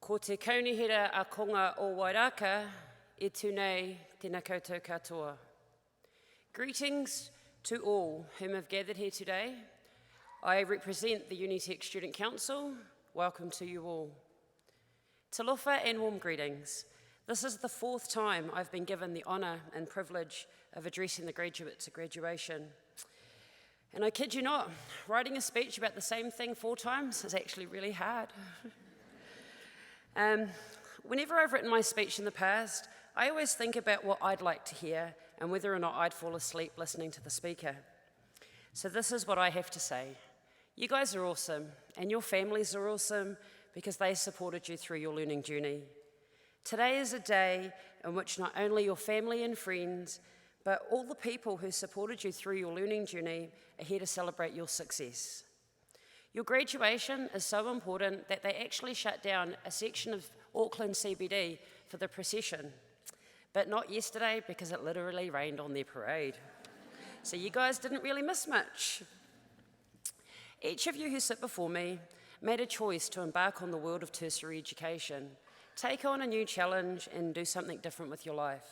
ko te kaunihira a konga o Wairaka, e tūnei tēnā koutou katoa. Greetings to all whom have gathered here today. I represent the Unitec Student Council. Welcome to you all. Talofa and warm greetings. This is the 4th time I've been given the honour and privilege of addressing the graduates at graduation. And I kid you not, writing a speech about the same thing 4 times is actually really hard. Whenever I've written my speech in the past, I always think about what I'd like to hear and whether or not I'd fall asleep listening to the speaker. So this is what I have to say. You guys are awesome, and your families are awesome because they supported you through your learning journey. Today is a day in which not only your family and friends, but all the people who supported you through your learning journey are here to celebrate your success. Your graduation is so important that they actually shut down a section of Auckland CBD for the procession, but not yesterday because it literally rained on their parade. So you guys didn't really miss much. Each of you who sit before me made a choice to embark on the world of tertiary education, take on a new challenge and do something different with your life.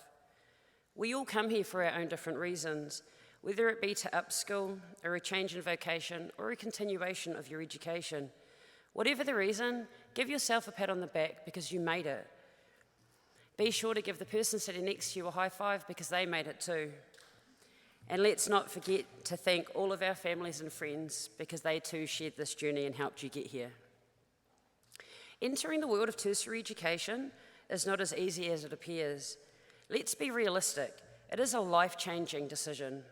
We all come here for our own different reasons, whether it be to upskill, or a change in vocation, or a continuation of your education. Whatever the reason, give yourself a pat on the back because you made it. Be sure to give the person sitting next to you a high five because they made it too. And let's not forget to thank all of our families and friends because they too shared this journey and helped you get here. Entering the world of tertiary education is not as easy as it appears. Let's be realistic, it is a life-changing decision.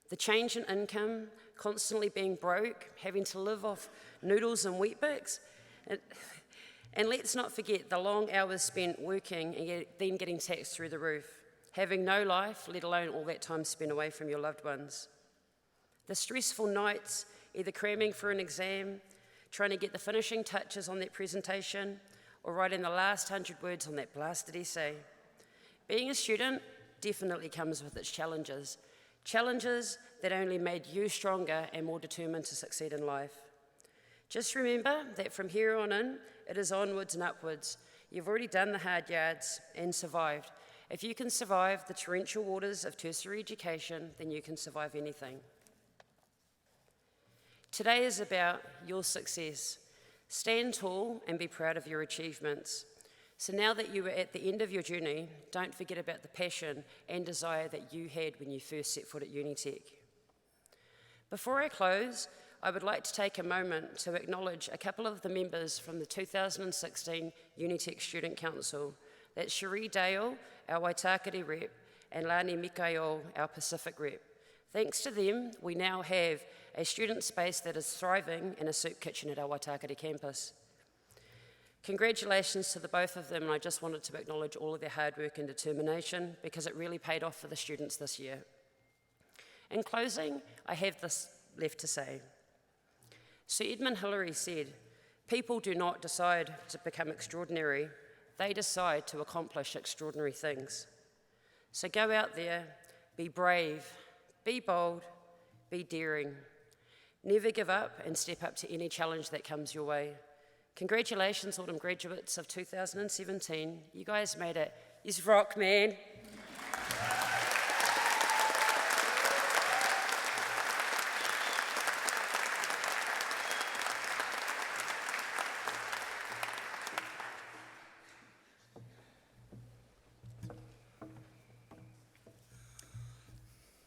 The change in income, constantly being broke, having to live off noodles and Weet-Bix, and let's not forget the long hours spent working and then getting taxed through the roof, having no life, let alone all that time spent away from your loved ones. The stressful nights, either cramming for an exam, trying to get the finishing touches on that presentation, or writing the last 100 words on that blasted essay. Being a student definitely comes with its challenges, challenges that only made you stronger and more determined to succeed in life. Just remember that from here on in, it is onwards and upwards. You've already done the hard yards and survived. If you can survive the torrential waters of tertiary education, then you can survive anything. Today is about your success. Stand tall and be proud of your achievements. So now that you are at the end of your journey, don't forget about the passion and desire that you had when you first set foot at Unitec. Before I close, I would like to take a moment to acknowledge a couple of the members from the 2016 Unitec Student Council. That's Cherie Dale, our Waitakere rep, and Lani Mikaio, our Pacific rep. Thanks to them, we now have a student space that is thriving in a soup kitchen at our Waitakere campus. Congratulations to the both of them, and I just wanted to acknowledge all of their hard work and determination because it really paid off for the students this year. In closing, I have this left to say. Sir Edmund Hillary said, "People do not decide to become extraordinary, they decide to accomplish extraordinary things." So go out there, be brave, be bold, be daring. Never give up and step up to any challenge that comes your way. Congratulations, Autumn graduates of 2017. You guys made it. You rock, man.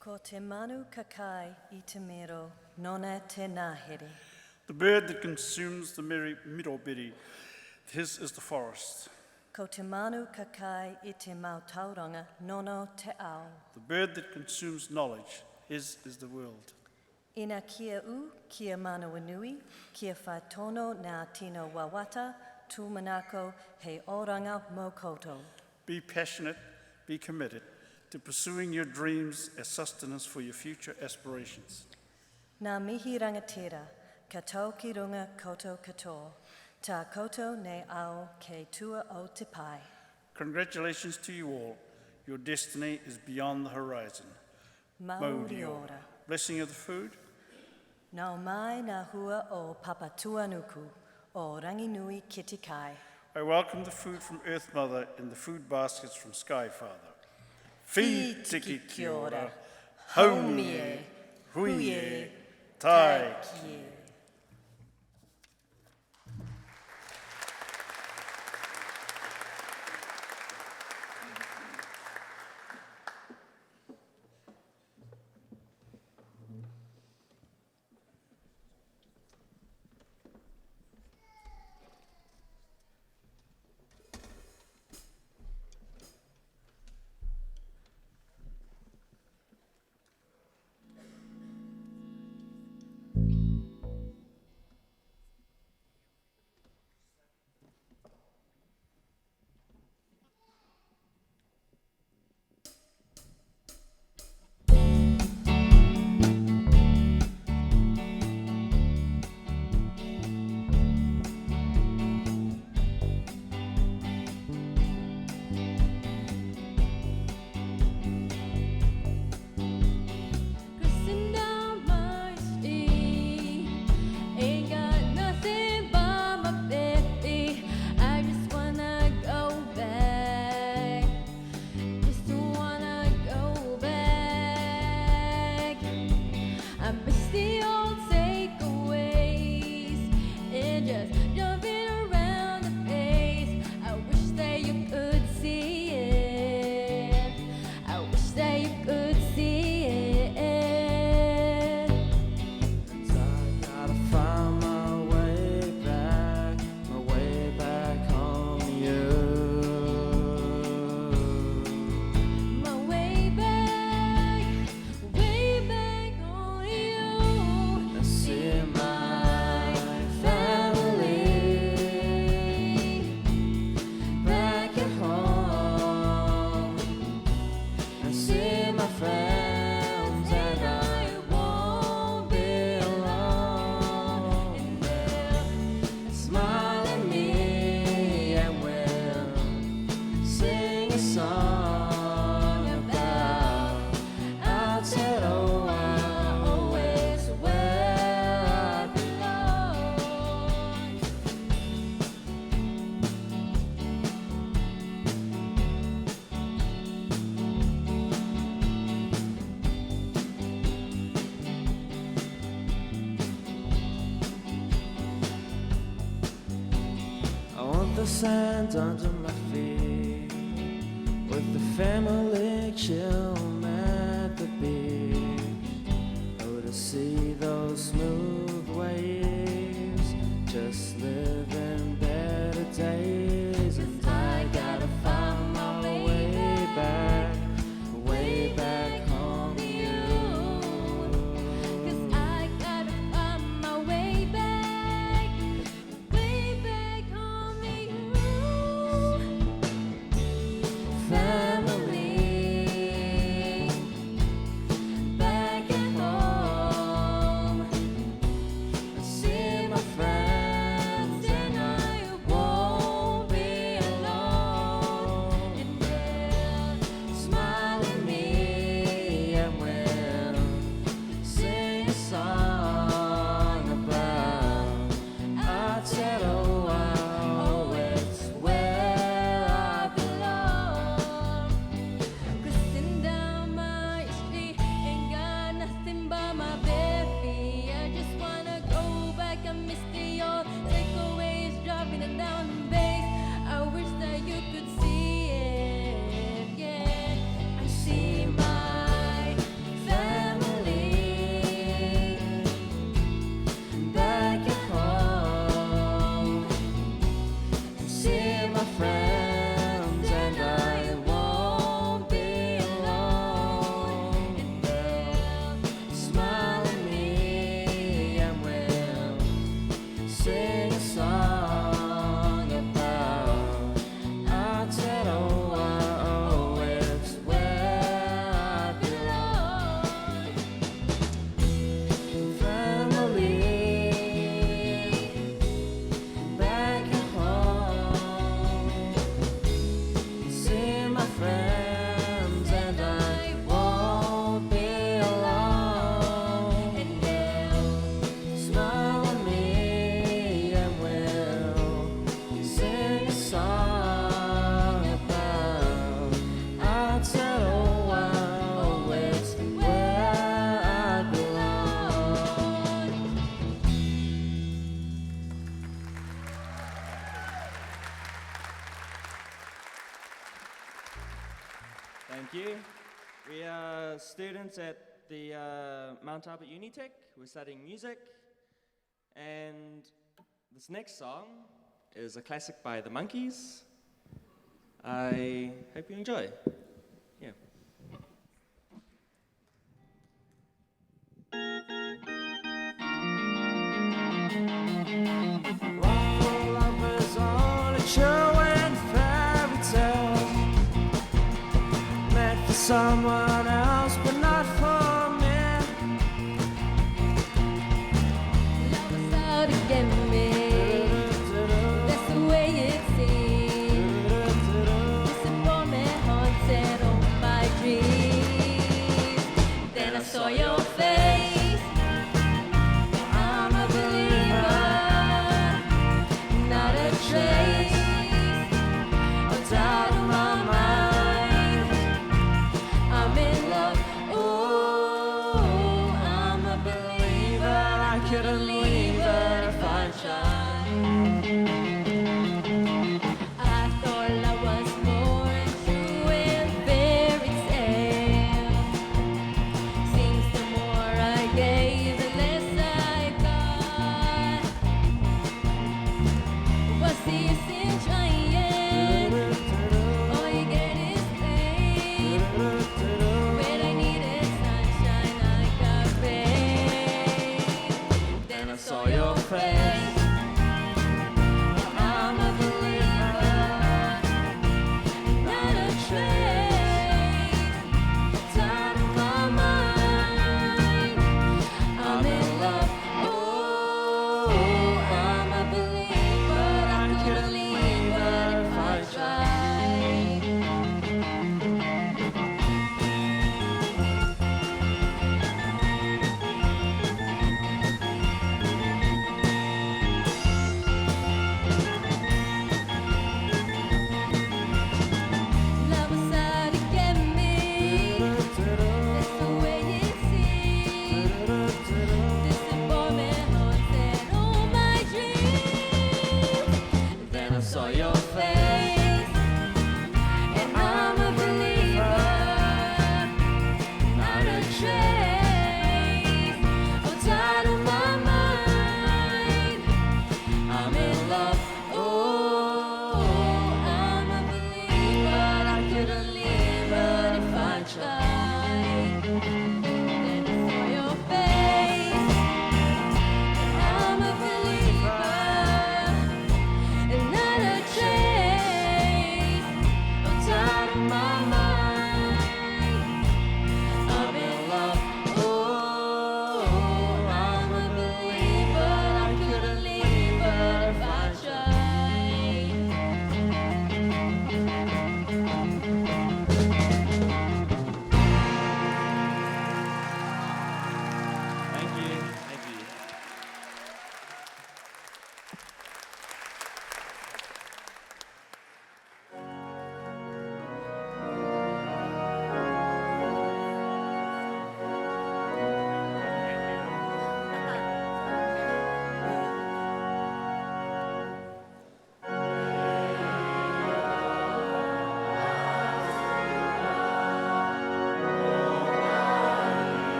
Ko te manu kakai I te mero, nona te nahere. The bird that consumes the mirobiri, his is the forest. Ko te manu kakai I te mautauranga, nono te ao. The bird that consumes knowledge, his is the world. Ina kia u, kia manawanui, kia whaitono nā tino wawata, tūmanako he oranga mō koutou. Be passionate, be committed to pursuing your dreams as sustenance for your future aspirations. Nā mihi rangatira, ka tau ki runga koutou katoa, tā koutou nei ao kei tua o te pai. Congratulations to you all. Your destiny is beyond the horizon. Mauri ora. Blessing of the food. Nau mai nā hua o Papatuanuku, o Ranginui ki te kai. I welcome the food from Earth Mother and the food baskets from Sky Father. Fi tiki kia ora, haumie, huie, tai kie. The sand under my feet, with the family chill at the beach. Oh, to see those smooth waves, just living better days. And I gotta find my way back home to you. 'Cause I gotta find my way back home to you. Family, back Thank you. We are students at the Mount Albert Unitec. We're studying music. And this next song is a classic by the Monkees. I hope you enjoy. Yeah. All of us only true and fairy tale, meant for someone else, but not for me. Love was out to get me. That's the way it seems. Disappointment haunted all my dreams. Then I saw your face. I'm a believer, not a trace of doubt in my mind. I'm in love. Oh, I'm a believer. I couldn't leave her if I tried. I thought love was more and true and fairy tale. Seems the more I gave, the less I got. What's the use in trying? All you get is pain. When I needed sunshine, I got rain. Then I saw